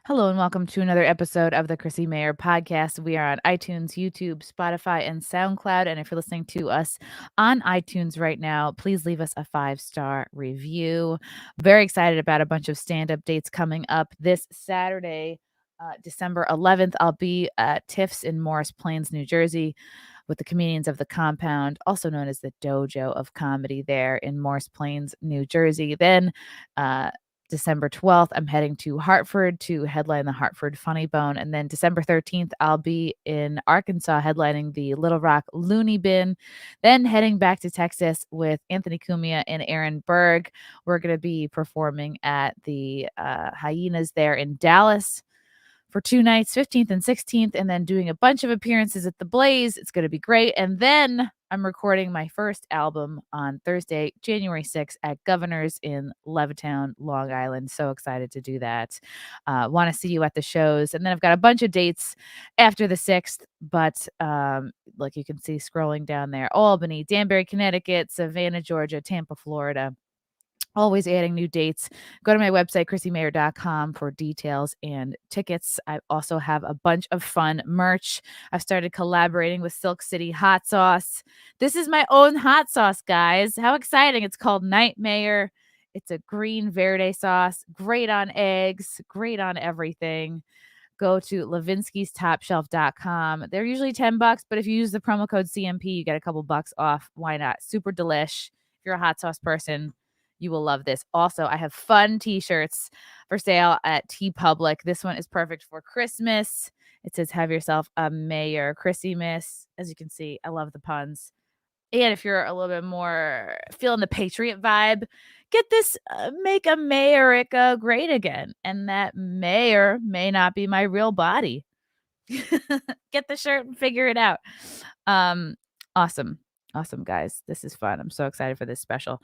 Hello and welcome to another episode of the Chrissie Mayr podcast. We are on iTunes, YouTube, Spotify, and SoundCloud. And if you're listening to us on iTunes right now, please leave us a 5-star review. Very excited about a bunch of stand-up dates coming up this Saturday, December 11th. I'll be at TIFF's in Morris Plains, New Jersey, with the comedians of the Compound, also known as the Dojo of Comedy, there in Morris Plains, New Jersey. Then December 12th, I'm heading to Hartford to headline the Hartford Funny Bone. And then December 13th, I'll be in Arkansas headlining the Little Rock Looney Bin. Then heading back to Texas with Anthony Cumia and Aaron Berg. We're going to be performing at the Hyenas there in Dallas for 2 nights, 15th and 16th, and then doing a bunch of appearances at the Blaze. It's going to be great. And then I'm recording my first album on Thursday, January 6th at Governor's in Levittown, Long Island. So excited to do that. Want to see you at the shows. And then I've got a bunch of dates after the 6th, but like you can see scrolling down there, Albany, Danbury, Connecticut, Savannah, Georgia, Tampa, Florida. Always adding new dates. Go to my website, chrissiemayr.com, for details and tickets. I also have a bunch of fun merch. I've started collaborating with Silk City Hot Sauce. This is my own hot sauce, guys. How exciting. It's called Nightmare. It's a green verde sauce. Great on eggs. Great on everything. Go to levinskystopshelf.com. They're usually $10, but if you use the promo code CMP, you get a couple bucks off. Why not? Super delish. If you're a hot sauce person, you will love this. Also, I have fun t-shirts for sale at TeePublic. This one is perfect for Christmas. It says, have yourself a Mayor Chrissiemas. As you can see, I love the puns. And if you're a little bit more feeling the patriot vibe, get this Make America Great Again. And that mayor may not be my real body. Get the shirt and figure it out. Awesome, guys. This is fun. I'm so excited for this special.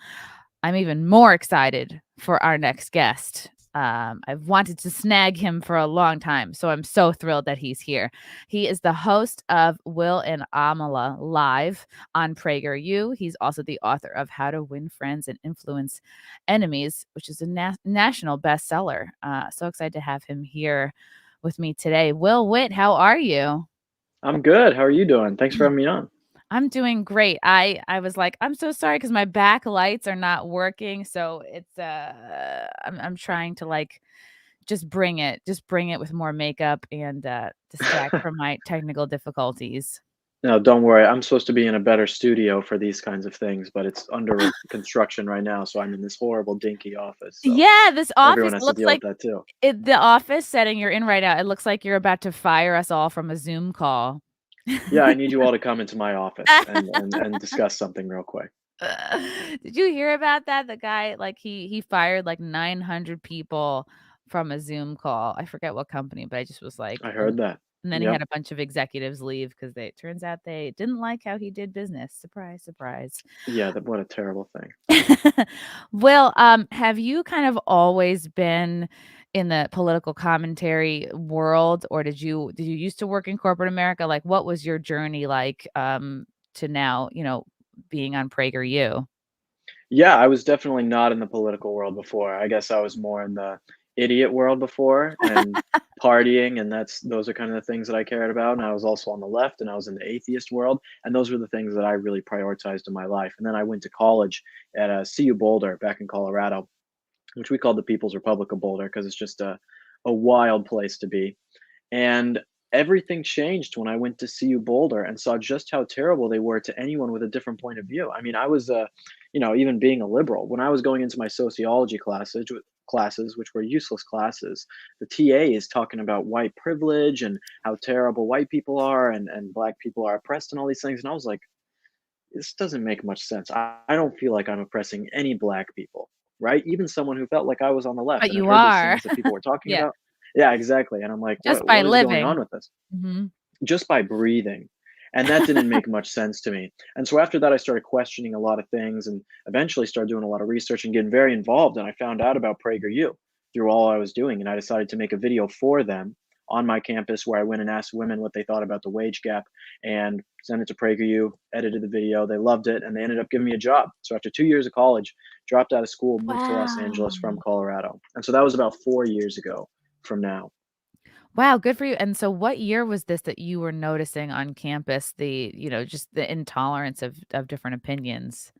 I'm even more excited for our next guest. I've wanted to snag him for a long time, so I'm so thrilled that he's here. He is the host of Will and Amala Live on PragerU. He's also the author of How to Win Friends and Influence Enemies, which is a national bestseller. So excited to have him here with me today. Will Witt, how are you? I'm good. How are you doing? Thanks for having me on. I'm doing great. I was like, I'm so sorry because my back lights are not working. So it's I'm trying to like just bring it with more makeup and distract from my technical difficulties. No, don't worry. I'm supposed to be in a better studio for these kinds of things, but it's under construction right now, so I'm in this horrible dinky office. So Yeah, this office everyone has to looks deal with like that too. the office setting you're in right now. It looks like you're about to fire us all from a Zoom call. Yeah, I need you all to come into my office and discuss something real quick. Did you hear about that? The guy, like he fired like 900 people from a Zoom call. I forget what company, but I just was like, I and heard that. then he had Yep. a bunch of executives leave because they it turns out they didn't like how he did business. Surprise, surprise. Yeah, what a terrible thing. Well, have you kind of always been in the political commentary world, or did you used to work in corporate America? Like, what was your journey like to now, being on PragerU? Yeah, I was definitely not in the political world before. I guess I was more in the idiot world before and partying, and those are kind of the things that I cared about. And I was also on the left, and I was in the atheist world, and those were the things that I really prioritized in my life. And then I went to college at CU Boulder back in Colorado, which we called the People's Republic of Boulder because it's just a wild place to be. And everything changed when I went to CU Boulder and saw just how terrible they were to anyone with a different point of view. I mean, I was, even being a liberal, when I was going into my sociology classes, which were useless classes, the TA is talking about white privilege and how terrible white people are and black people are oppressed and all these things. And I was like, this doesn't make much sense. I don't feel like I'm oppressing any black people, right? Even someone who felt like I was on the left But and had you heard these are. things that people were talking Yeah, about. Yeah, exactly. And I'm like, just by what is going living. on with this? Mhm. Just by breathing. And that didn't make much sense to me. And so after that, I started questioning a lot of things and eventually started doing a lot of research and getting very involved. And I found out about PragerU through all I was doing. And I decided to make a video for them on my campus where I went and asked women what they thought about the wage gap and sent it to PragerU, edited the video. They loved it and they ended up giving me a job. So after 2 years of college, dropped out of school, moved to Los Wow. Angeles from Colorado. And so that was about 4 years ago from now. Wow, good for you. And so what year was this that you were noticing on campus just the intolerance of different opinions?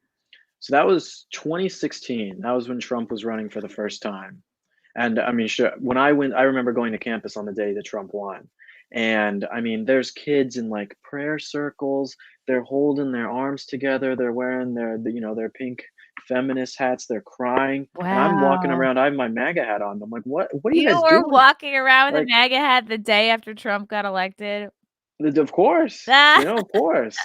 So that was 2016. That was when Trump was running for the first time. And I mean, sure, when I went, I remember going to campus on the day that Trump won. And I mean, there's kids in like prayer circles. They're holding their arms together. They're wearing their pink feminist hats. They're crying. And I'm walking Wow. around. I have my MAGA hat on. I'm like, what are you You guys were doing? walking around with a Like, MAGA hat the day after Trump got elected? of course, Ah. of course.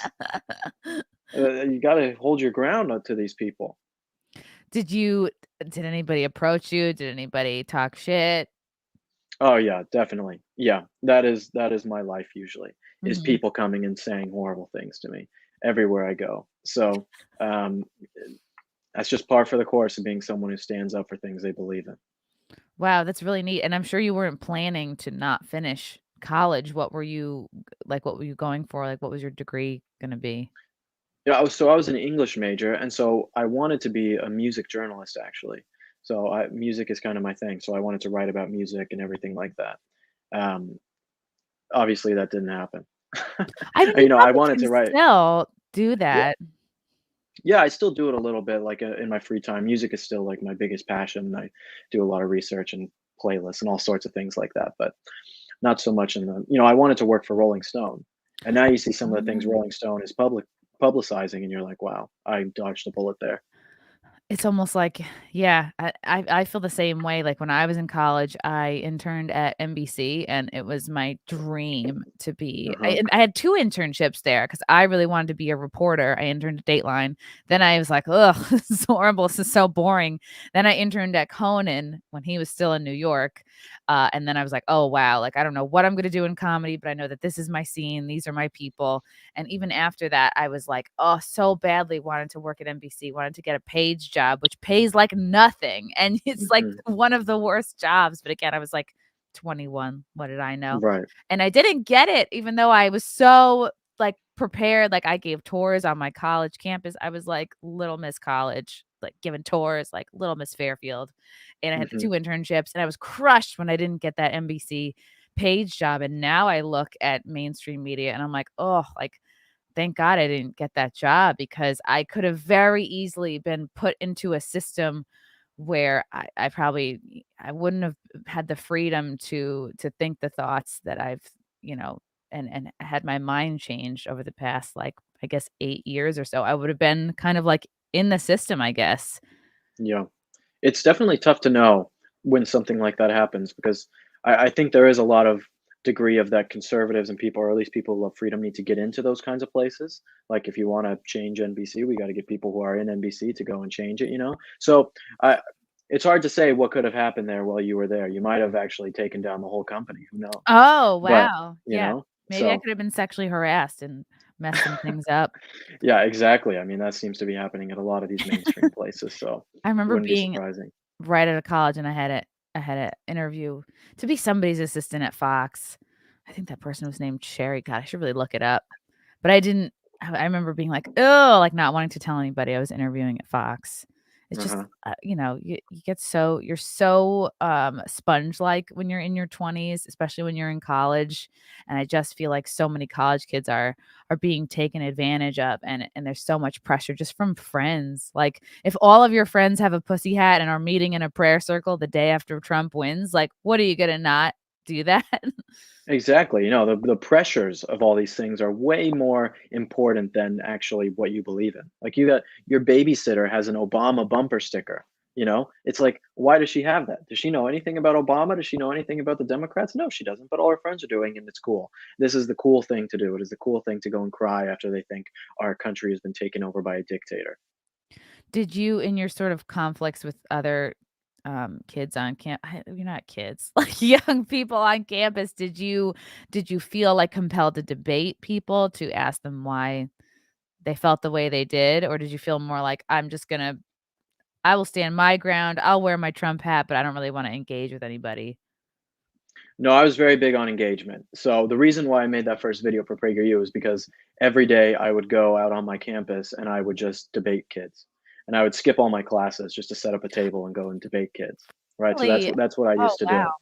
You got to hold your ground up to these people. Did anybody approach you? Did anybody talk shit? Oh yeah, definitely. Yeah, that is my life usually, is Mhm. people coming and saying horrible things to me everywhere I go. So, um, that's just par for the course of being someone who stands up for things they believe in. Wow, that's really neat, and I'm sure you weren't planning to not finish college. What were you going for? Like, what was your degree gonna be? Yeah, I was an English major, and so I wanted to be a music journalist actually. So music is kind of my thing. So I wanted to write about music and everything like that. Um, Obviously that didn't happen. I mean, you I probably wanted can to write. still do that. Yeah, I still do it a little bit, like, in my free time. Music is still, like, my biggest passion. I do a lot of research and playlists and all sorts of things like that, but not so much in the I wanted to work for Rolling Stone, and now you see some of the things Oh. Rolling Stone is publicizing, and you're like, "Wow, I dodged a bullet there." It's almost like yeah, I feel the same way, like, when I was in college, I interned at NBC, and it was my dream to be Uh-huh. I had 2 internships there because I really wanted to be a reporter. I interned at Dateline, then I was like, "Ugh, this is horrible, this is so boring." Then I interned at Conan when he was still in New York, and then I was like, "Oh, wow, like, I don't know what I'm gonna do in comedy, but I know that this is my scene, these are my people." And even after that, I was like, oh, so badly wanted to work at NBC, wanted to get a page job, which pays like nothing. And it's like Mhm. one of the worst jobs. But again, I was like 21. What did I know? Right. And I didn't get it, even though I was so like prepared. Like I gave tours on my college campus. I was like Little Miss College, like giving tours, like Little Miss Fairfield. And I had the 2 Mhm. internships, and I was crushed when I didn't get that NBC page job. And now I look at mainstream media and I'm like, oh, like thank God I didn't get that job because I could have very easily been put into a system where I wouldn't have had the freedom to think the thoughts that you know, and had my mind changed over the past, like, I guess, 8 years or so. I would have been kind of, like, in the system, I guess. Yeah. It's definitely tough to know when something like that happens because I think there is a lot of degree of that conservatives and people, or at least people who love freedom, need to get into those kinds of places. Like if you want to change NBC, we got to get people who are in NBC to go and change it. So I, it's hard to say what could have happened there while you were there. You might have actually taken down the whole company. Who knows? Oh, But wow. you Yeah. know, Maybe I so could have been sexually harassed and messed some things up. yeah, exactly. I mean, that seems to be happening at a lot of these mainstream places. So I it remember wouldn't be being surprising. right out of college, and I had a interview to be somebody's assistant at Fox. I think that person was named Sherry. God, I should really look it up. But I didn't I remember being like, oh, like, not wanting to tell anybody I was interviewing at Fox. It's just, Uh-huh. you get you're so, sponge-like when you're in your 20s, especially when you're in college, and I just feel like so many college kids are being taken advantage of, and there's so much pressure just from friends. Like, if all of your friends have a pussy hat and are meeting in a prayer circle the day after Trump wins, like, what are you gonna not do that? Exactly. The pressures of all these things are way more important than actually what you believe in. Like you got your babysitter has an Obama bumper sticker. It's like, why does she have that? Does she know anything about Obama? Does she know anything about the Democrats? No, she doesn't. But all her friends are doing, and it's cool. This is the cool thing to do. It is the cool thing to go and cry after they think our country has been taken over by a dictator. Did you, in your sort of conflicts with other, kids on you're not kids, like young people on campus, did you feel, like, compelled to debate people to ask them why they felt the way they did? Or did you feel more like, I will stand my ground, I'll wear my Trump hat, but I don't really wanna engage with anybody? No, I was very big on engagement. So the reason why I made that first video for PragerU is because every day I would go out on my campus and I would just debate kids. And I would skip all my classes just to set up a table and go and debate kids. Right. So that's Really? what that's what I Oh, used to wow.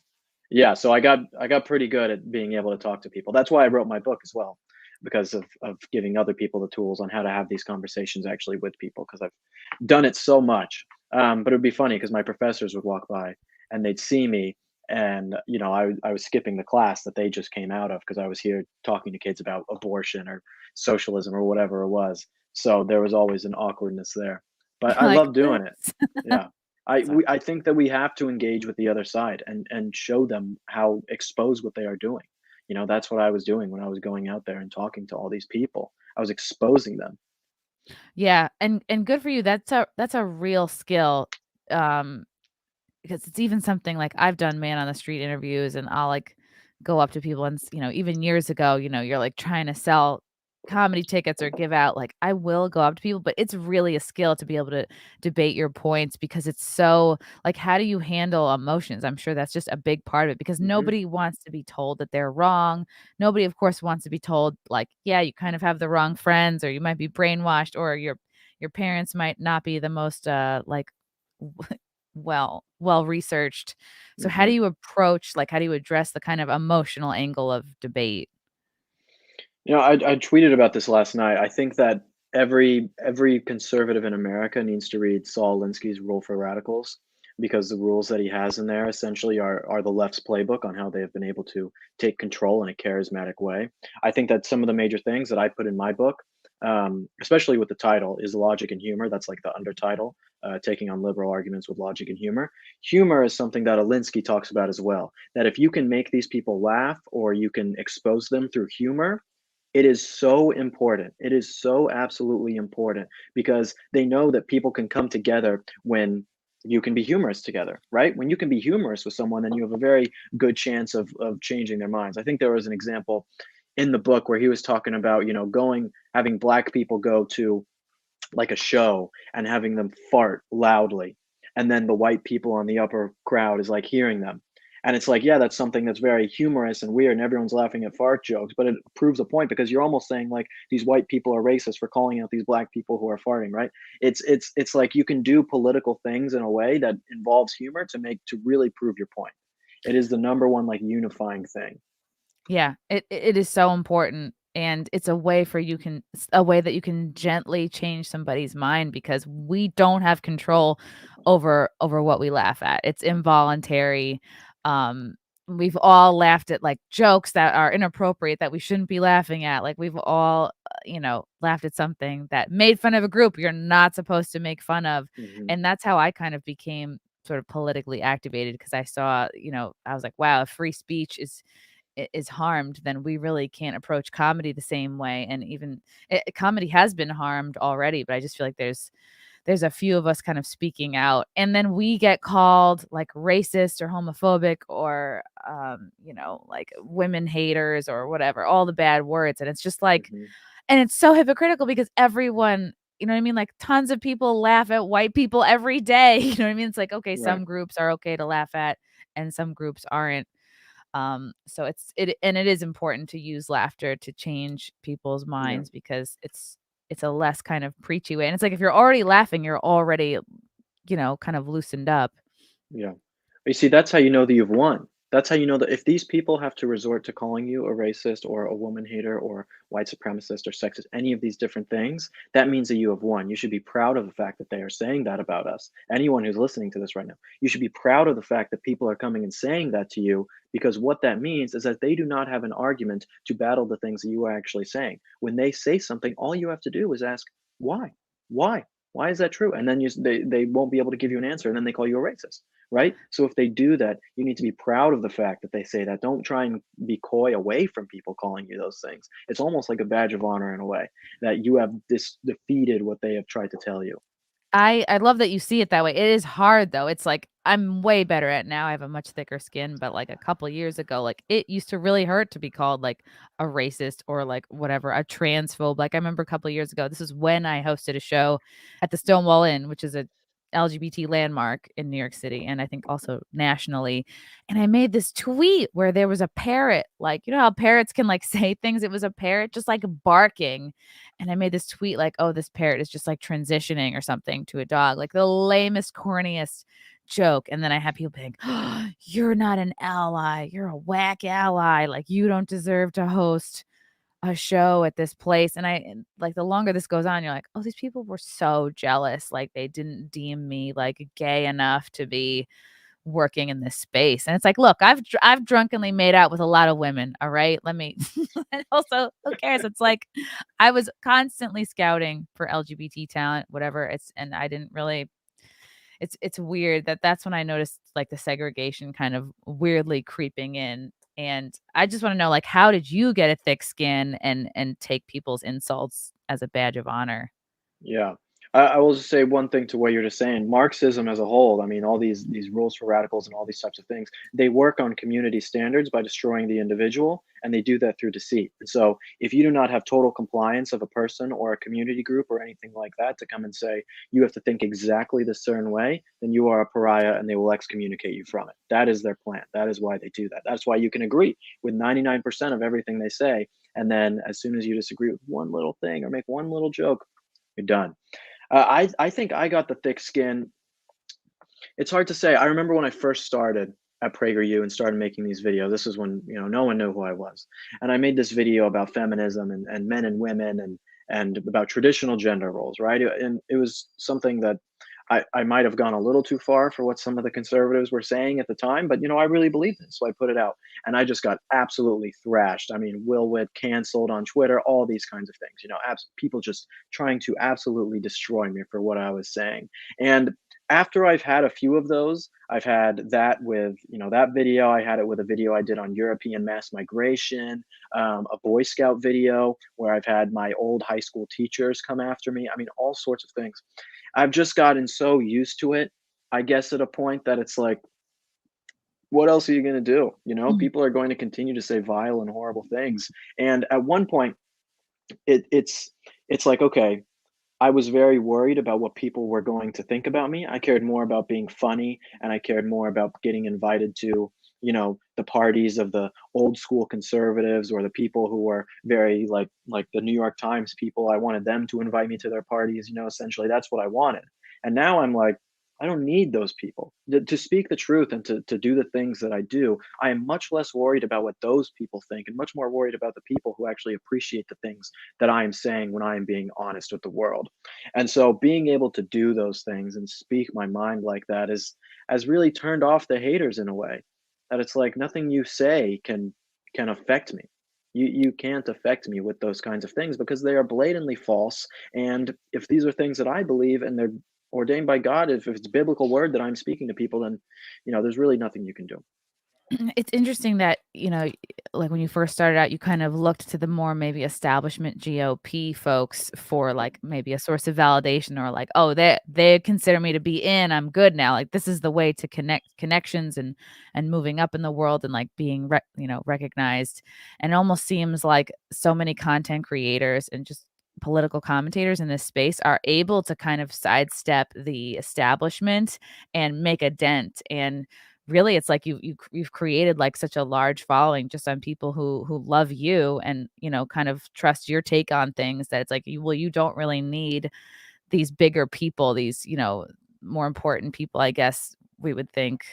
do. Yeah, so I got pretty good at being able to talk to people. That's why I wrote my book as well, because of giving other people the tools on how to have these conversations actually with people, because I've done it so much. But it would be funny because my professors would walk by and they'd see me, and I was skipping the class that they just came out of because I was here talking to kids about abortion or socialism or whatever it was. So there was always an awkwardness there. But You're I like, love doing it. oops. Yeah. Sorry. I think that we have to engage with the other side and show them how expose what they are doing. That's what I was doing when I was going out there and talking to all these people. I was exposing them. Yeah, and good for you. That's a real skill. Um, because it's even something like I've done man on the street interviews and I'll like go up to people and even years ago, you're like trying to sell comedy tickets or give out like I will go up to people, but it's really a skill to be able to debate your points because it's so like how do you handle emotions? I'm sure that's just a big part of it because Mhm. nobody wants to be told that they're wrong. Nobody of course wants to be told like, yeah, you kind of have the wrong friends or you might be brainwashed or your parents might not be the most like well researched. So how do Mhm. you approach like, how do you address the kind of emotional angle of debate? I tweeted about this last night. I think that every conservative in America needs to read Saul Alinsky's Rule for Radicals, because the rules that he has in there essentially are the left's playbook on how they have been able to take control in a charismatic way. I think that some of the major things that I put in my book, especially with the title, is logic and humor. That's like the undertitle, taking on liberal arguments with logic and humor. Humor is something that Alinsky talks about as well. That if you can make these people laugh or you can expose them through humor, it is so important. It is so absolutely important because they know that people can come together when you can be humorous together, right? When you can be humorous with someone, then you have a very good chance of changing their minds. I think there was an example in the book where he was talking about, having black people go to like a show and having them fart loudly, and then the white people on the upper crowd is like hearing them, and it's like, yeah, that's something that's very humorous and weird and everyone's laughing at fart jokes, but it proves a point because you're almost saying like these white people are racist for calling out these black people who are farting, right? It's like you can do political things in a way that involves humor to really prove your point. It is the number one like unifying thing. Yeah, it is so important, and it's a way for you can a way that you can gently change somebody's mind because we don't have control over what we laugh at. It's involuntary. We've all laughed at like jokes that are inappropriate that we shouldn't be laughing at. Like we've all, laughed at something that made fun of a group you're not supposed to make fun of. Hmm. And that's how I kind of became sort of politically activated because I saw, I was like, wow, if free speech is harmed, then we really can't approach comedy the same way. And even comedy has been harmed already, but I just feel like there's a few of us kind of speaking out, and then we get called like racist or homophobic or like women haters or whatever, all the bad words, and it's just like, Hmm. and it's so hypocritical because everyone. You know what I mean? Like tons of people laugh at white people every day. You know what I mean? It's like, okay, Right. some groups are okay to laugh at and some groups aren't. So it is important to use laughter to change people's Yeah. minds because it's a less kind of preachy way. And it's like if you're already laughing, you're already, kind of loosened up. Yeah. You see, that's how you know that you've won. That's how you know that if these people have to resort to calling you a racist or a woman hater or white supremacist or sexist, any of these different things, that means that you have won. You should be proud of the fact that they are saying that about us. Anyone who's listening to this right now, you should be proud of the fact that people are coming and saying that to you, because what that means is that they do not have an argument to battle the things that you are actually saying. When they say something, all you have to do is ask, why? Why? Why is that true? And then they won't be able to give you an answer, and then they call you a racist, right? So if they do that, you need to be proud of the fact that they say that. Don't try and be coy away from people calling you those things. It's almost like a badge of honor in a way that you have defeated what they have tried to tell you. I love that you see it that way. It is hard though. It's like I'm way better at it now. I have a much thicker skin, but like a couple years ago, like it used to really hurt to be called like a racist or like whatever, a transphobe. Like I remember a couple of years ago, this is when I hosted a show at the Stonewall Inn, which is a LGBT landmark in New York City and I think also nationally. And I made this tweet where there was a parrot, like, you know how parrots can like say things? It was a parrot just like barking. And I made this tweet like, oh, this parrot is just like transitioning or something to a dog, like the lamest, corniest joke. And then I have people being, oh, you're not an ally. You're a whack ally. Like, you don't deserve to host a show at this place. And like, the longer this goes on, you're like, oh, these people were so jealous. Like, they didn't deem me like gay enough to be working in this space. And it's like, look, I've drunkenly made out with a lot of women. All right. Let me and also, who cares? It's like I was constantly scouting for LGBT talent, whatever. And I didn't really, it's weird that's when I noticed like the segregation kind of weirdly creeping in. And I just want to know, like, how did you get a thick skin and take people's insults as a badge of honor? Yeah. I will just say one thing to what you're just saying. Marxism as a whole, I mean, all these rules for radicals and all these types of things, they work on community standards by destroying the individual, and they do that through deceit. And so, if you do not have total compliance of a person or a community group or anything like that to come and say you have to think exactly the certain way, then you are a pariah, and they will excommunicate you from it. That is their plan. That is why they do that. That's why you can agree with 99% of everything they say, and then as soon as you disagree with one little thing or make one little joke, you're done. I think I got the thick skin. It's hard to say. I remember when I first started at PragerU and started making these videos. This is when no one knew who I was, and I made this video about feminism and men and women and about traditional gender roles, right? And it was something that I might have gone a little too far for what some of the conservatives were saying at the time, but I really believed it, so I put it out, and I just got absolutely thrashed. I mean, Witt canceled on Twitter, all these kinds of things. People just trying to absolutely destroy me for what I was saying. And after I've had a few of those, I've had that with that video. I had it with a video I did on European mass migration, a Boy Scout video where I've had my old high school teachers come after me. I mean, all sorts of things. I've just gotten so used to it, I guess, at a point that it's like, what else are you going to do? Mhm. People are going to continue to say vile and horrible things. And at one point, it's like, okay, I was very worried about what people were going to think about me. I cared more about being funny, and I cared more about getting invited to, the parties of the old school conservatives or the people who were very like the New York Times people. I wanted them to invite me to their parties, essentially that's what I wanted. And now I'm like, I don't need those people to speak the truth and to do the things that I do. I am much less worried about what those people think and much more worried about the people who actually appreciate the things that I am saying when I am being honest with the world. And so being able to do those things and speak my mind like that is has really turned off the haters in a way that it's like nothing you say can affect me. You can't affect me with those kinds of things because they are blatantly false. And if these are things that I believe and they're ordained by God, if it's biblical word that I'm speaking to people, then there's really nothing you can do. It's interesting that, like when you first started out, you kind of looked to the more maybe establishment GOP folks for like maybe a source of validation or like, oh, they consider me to be in, I'm good now. Like this is the way to connect connections and moving up in the world and like being recognized. And it almost seems like so many content creators and just political commentators in this space are able to kind of sidestep the establishment and make a dent. And really it's like you've created like such a large following just on people who love you and kind of trust your take on things, that it's like you don't really need these bigger people, these more important people, I guess we would think.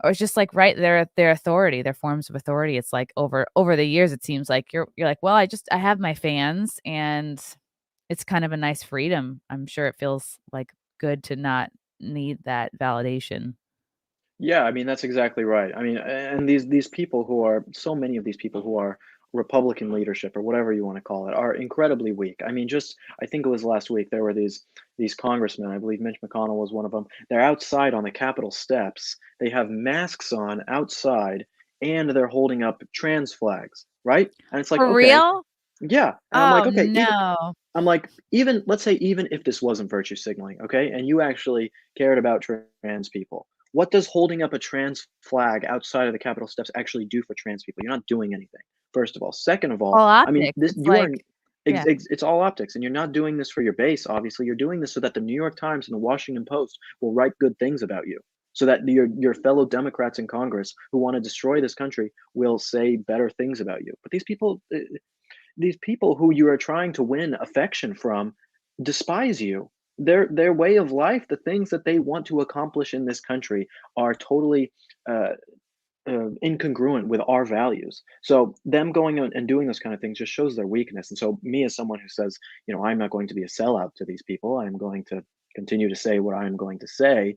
Or it's just like, right, their authority, their forms of authority. It's like over the years it seems like you're like, well, I have my fans, and it's kind of a nice freedom. I'm sure it feels like good to not need that validation. Yeah, I mean, that's exactly right. I mean, and these people who are so many of these people who are Republican leadership or whatever you want to call it are incredibly weak. I mean, just I think it was last week there were these congressmen. I believe Mitch McConnell was one of them. They're outside on the Capitol steps. They have masks on outside, and they're holding up trans flags, right? And it's like, For okay, real? yeah. And I'm Oh, like, okay, even no. I'm like, even let's say even if this wasn't virtue signaling, okay, and you actually cared about trans people, what does holding up a trans flag outside of the Capitol steps actually do for trans people? You're not doing anything. First of all. Second of all, All I mean, optics. this It's you are like yeah. it's all optics, and you're not doing this for your base. Obviously, you're doing this so that the New York Times and the Washington Post will write good things about you, so that your fellow Democrats in Congress who want to destroy this country will say better things about you. But these people who you are trying to win affection from despise you, their way of life, the things that they want to accomplish in this country are totally uh, incongruent with our values. So them going out and doing those kind of things just shows their weakness. And so me as someone who says, I'm not going to be a sellout to these people, I'm going to continue to say what I'm going to say,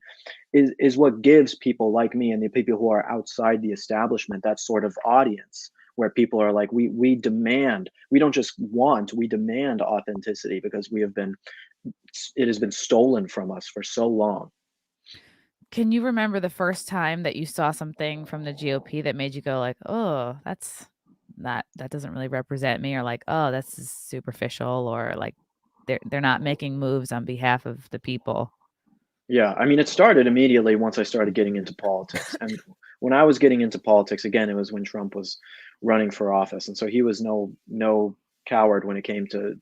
is what gives people like me and the people who are outside the establishment that sort of audience where people are like, we demand, we don't just want, we demand authenticity because it has been stolen from us for so long. Can you remember the first time that you saw something from the GOP that made you go like, "Oh, that doesn't really represent me," or like, "Oh, this is superficial," or like they're not making moves on behalf of the people? Yeah, I mean, it started immediately once I started getting into politics. And when I was getting into politics, again, it was when Trump was running for office, and so he was no coward when it came to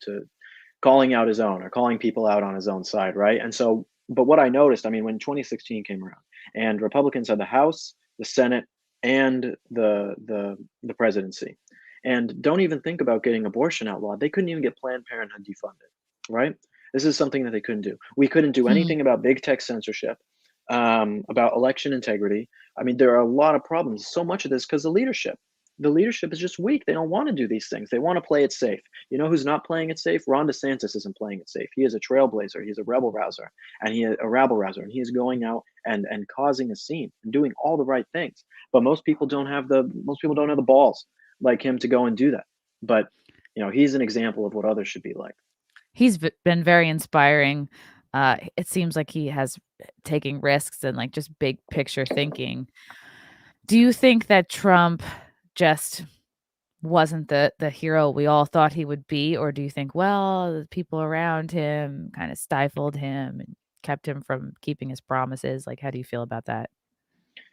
calling out his own or calling people out on his own side, right? And so, but what I noticed, I mean, when 2016 came around, and Republicans had the House, the Senate, and the presidency, and don't even think about getting abortion outlawed. They couldn't even get Planned Parenthood defunded, right? This is something that they couldn't do. We couldn't do Hmm. anything about big tech censorship, about election integrity. I mean, there are a lot of problems. So much of this because the leadership is just weak. They don't want to do these things. They want to play it safe. You know who's not playing it safe? Ron DeSantis isn't playing it safe. He is a trailblazer. He's a rebel rouser, and he is a rabble rouser, and he is going out and causing a scene and doing all the right things. But most people don't have the balls like him to go and do that. But he's an example of what others should be like. He's been very inspiring. It seems like he has taking risks and like just big picture thinking. Do you think that Trump just wasn't the hero we all thought he would be, or do you think, well, the people around him kind of stifled him and kept him from keeping his promises? Like, how do you feel about that?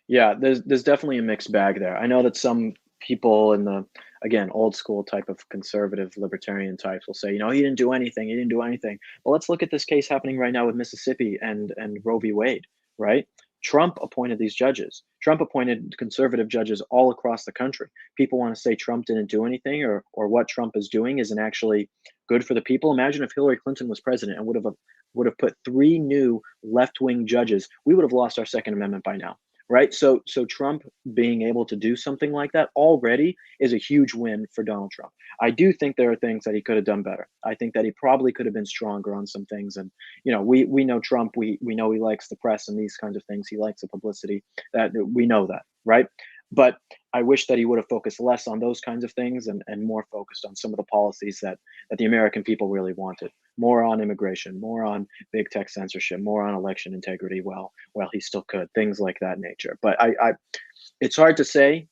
Yeah, there's definitely a mixed bag there. I know that some people in the, again, old school type of conservative libertarian types will say, he didn't do anything, he didn't do anything. Well, let's look at this case happening right now with Mississippi and Roe v. Wade, right? Trump appointed these judges. Trump appointed conservative judges all across the country. People want to say Trump didn't do anything or what Trump is doing isn't actually good for the people. Imagine if Hillary Clinton was president and would have put 3 new left-wing judges. We would have lost our Second Amendment by now, right? So Trump being able to do something like that already is a huge win for Donald Trump. I do think there are things that he could have done better. I think that he probably could have been stronger on some things. And we know Trump. We know he likes the press and these kinds of things. He likes the publicity. That we know that, right? But I wish that he would have focused less on those kinds of things and more focused on some of the policies that the American people really wanted. More on immigration, more on big tech censorship, more on election integrity. Well, he still could, things like that nature. But it's hard to say,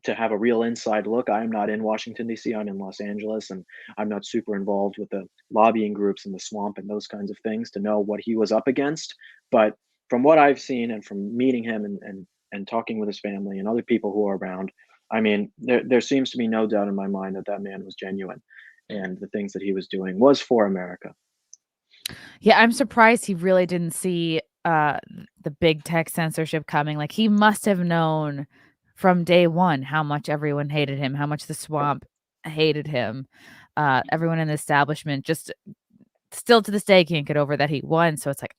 to have a real inside look. I am not in Washington, D.C. I'm in Los Angeles, and I'm not super involved with the lobbying groups in the swamp and those kinds of things to know what he was up against. But from what I've seen and from meeting him and talking with his family and other people who are around, I mean, there seems to be no doubt in my mind that that man was genuine and the things that he was doing was for America. Yeah, I'm surprised he really didn't see the big tech censorship coming. Like, he must have known from day one how much everyone hated him, how much the swamp hated him. Everyone in the establishment just still to this day can't get over that he won. So it's like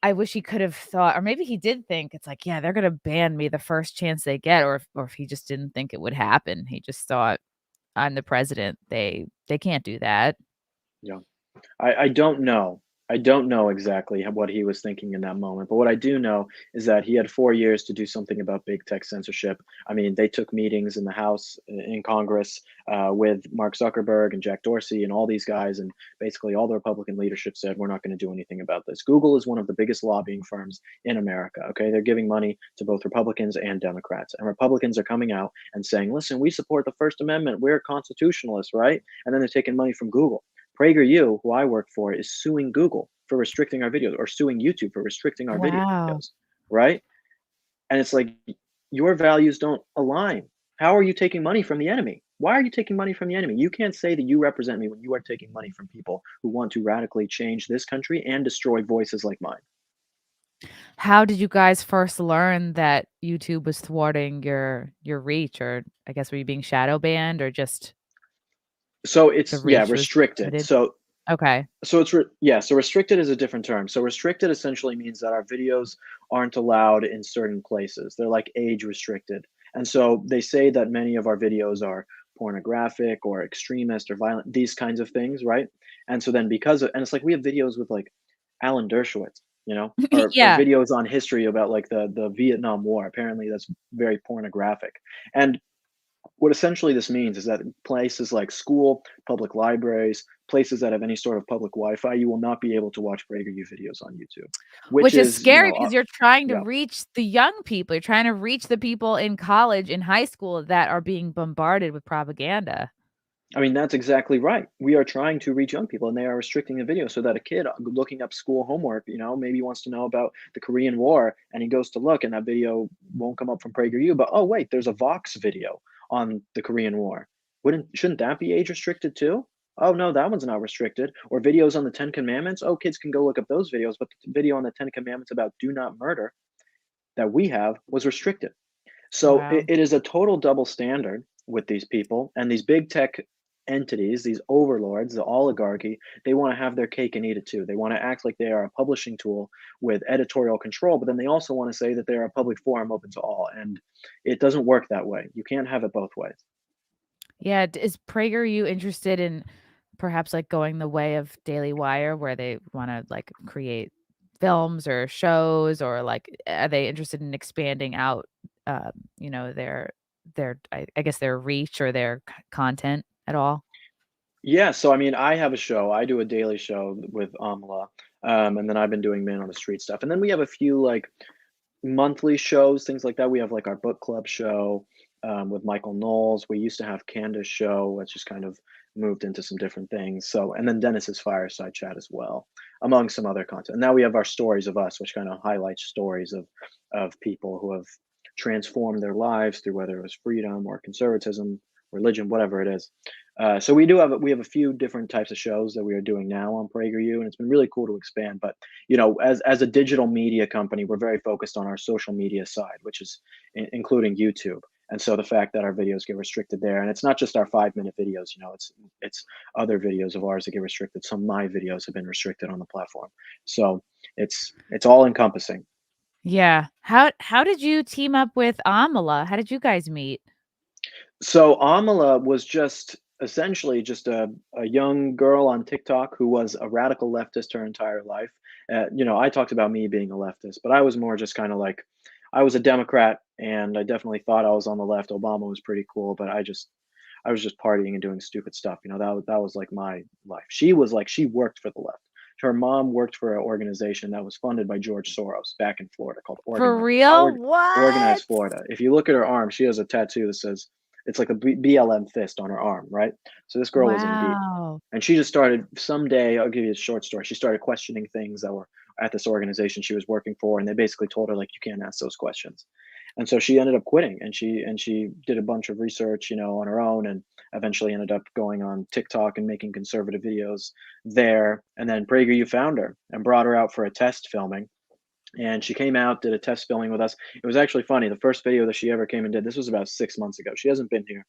I wish he could have thought, or maybe he did think it's like, yeah, they're gonna ban me the first chance they get, or if he just didn't think it would happen. He just thought, I'm the president. They can't do that. Yeah. I don't know. I don't know exactly what he was thinking in that moment, but what I do know is that he had 4 years to do something about big tech censorship. I mean, they took meetings in the House, in Congress, with Mark Zuckerberg and Jack Dorsey and all these guys, and basically all the Republican leadership said, "We're not going to do anything about this." Google is one of the biggest lobbying firms in America. Okay, they're giving money to both Republicans and Democrats, and Republicans are coming out and saying, "Listen, we support the First Amendment. We're constitutionalists, right?" And then they're taking money from Google. PragerU, who I work for, is suing Google for restricting our videos or suing YouTube for restricting our Wow. videos, right? And it's like your values don't align. How are you taking money from the enemy? Why are you taking money from the enemy? You can't say that you represent me when you are taking money from people who want to radically change this country and destroy voices like mine. How did you guys first learn that YouTube was thwarting your reach, or I guess were you being shadow banned, or just So the it's, yeah, reach was restricted. limited? Okay. So so restricted is a different term. So restricted essentially means that our videos aren't allowed in certain places. They're like age restricted. And so they say that many of our videos are pornographic or extremist or violent, these kinds of things, right? And so then and it's like we have videos with like Alan Dershowitz, or Yeah. videos on history about like the Vietnam War. Apparently that's very pornographic. And what essentially this means is that places like school, public libraries, places that have any sort of public Wi-Fi, you will not be able to watch PragerU videos on YouTube, which Which is is, scary because you're trying to yeah. reach the young people. You're trying to reach the people in college, in high school that are being bombarded with propaganda. I mean, that's exactly right. We are trying to reach young people and they are restricting the video so that a kid looking up school homework, maybe wants to know about the Korean War and he goes to look and that video won't come up from PragerU, but oh wait, there's a Vox video on the Korean War. Shouldn't that be age restricted too? Oh no, that one's not restricted. Or videos on the Ten Commandments. Oh, kids can go look up those videos, but the video on the Ten Commandments about do not murder that we have was restricted. So Wow. it is a total double standard with these people and these big tech entities, these overlords, the oligarchy. They want to have their cake and eat it too. They want to act like they are a publishing tool with editorial control, but then they also want to say that they are a public forum open to all. And it doesn't work that way. You can't have it both ways. Yeah, is PragerU interested in perhaps, like, going the way of Daily Wire where they wanna, like, create films or shows or, like, are they interested in expanding out, their I guess, their reach or their content at all? Yeah, so I mean, I have a show. I do a daily show with Amala, and then I've been doing Man on the Street stuff. And then we have a few like monthly shows, things like that. We have like our book club show with Michael Knowles. We used to have Candace show, which just kind of moved into some different things. So, and then Dennis's fireside chat as well, among some other content. And now we have our stories of us, which kind of highlights stories of people who have transformed their lives through whether it was freedom or conservatism, religion, whatever it is. So we have a few different types of shows that we are doing now on PragerU, and it's been really cool to expand. But as a digital media company, we're very focused on our social media side, which is including YouTube. And so the fact that our videos get restricted there, and it's not just our 5-minute videos, it's other videos of ours that get restricted. Some of my videos have been restricted on the platform. So it's all encompassing. Yeah. How did you team up with Amala? How did you guys meet? So Amala was just essentially just a young girl on TikTok who was a radical leftist her entire life. I talked about me being a leftist, but I was more just kind of like I was a Democrat and I definitely thought I was on the left. Obama was pretty cool, but I was just partying and doing stupid stuff. That was like my life. She worked for the left. Her mom worked for an organization that was funded by George Soros back in Florida called For real? What? Organized Florida. If you look at her arm, she has a tattoo that says it's like a BLM fist on her arm, right? So this girl was in deep. Wow. And she just started someday, I'll give you a short story. She started questioning things that were at this organization she was working for, and they basically told her like you can't ask those questions. And so she ended up quitting and she did a bunch of research, on her own and eventually ended up going on TikTok and making conservative videos there. And then PragerU found her and brought her out for a test filming and she came out, did a test filming with us. It was actually funny. The first video that she ever came and did, this was about 6 months ago. She hasn't been here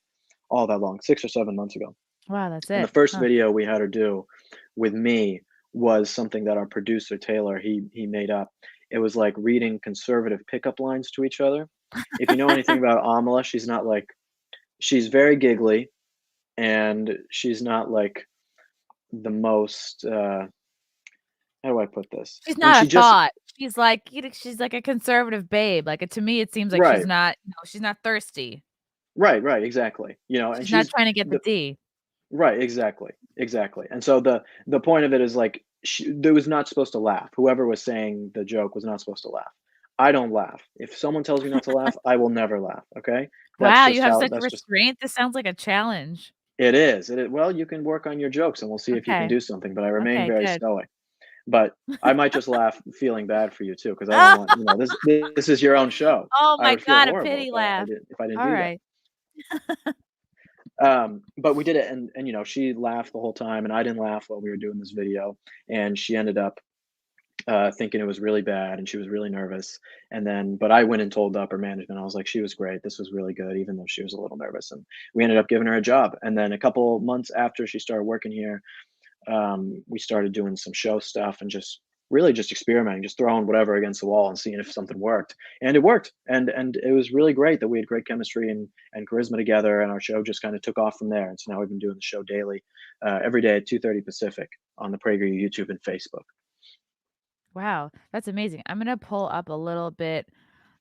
all that long, 6 or 7 months ago. Wow, that's And the it. first Huh. video we had her do with me was something that our producer Taylor he made up. It was like reading conservative pickup lines to each other. If you know anything about Amala, she's very giggly and she's not like the most how do I put this? She's When not she a just thought. She's like a conservative babe. Like, to me, it seems like she's right, not, she's not thirsty. right, exactly. And She's not she's trying to get the the D. right, exactly. And so the point of it is like they was not supposed to laugh. Whoever was saying the joke was not supposed to laugh. I don't laugh. If someone tells me not to laugh, I will never laugh. Okay, Wow, you have such that's just restraint. This sounds like a challenge. it is. It is. Well, you can work on your jokes, and we'll see if you can Okay. do something. But I remain Okay, very good. stoic. But I might just laugh, feeling bad for you too, because I don't want this is your own show. Oh I my would feel god, a horrible pity laugh. if I didn't do that. Alright. But we did it, and she laughed the whole time, and I didn't laugh while we were doing this video, and she ended up thinking it was really bad, and she was really nervous. And then, but I went and told the upper management. I was like, she was great. This was really good, even though she was a little nervous. And we ended up giving her a job. And then a couple months after she started working here, we started doing some show stuff and just really just experimenting, just throwing whatever against the wall and seeing if something worked. And it worked. And it was really great that we had great chemistry and charisma together, and our show just kind of took off from there. And so now we've been doing the show daily, every day at 2:30 Pacific on the PragerU YouTube and Facebook. Wow, that's amazing. I'm gonna pull up a little bit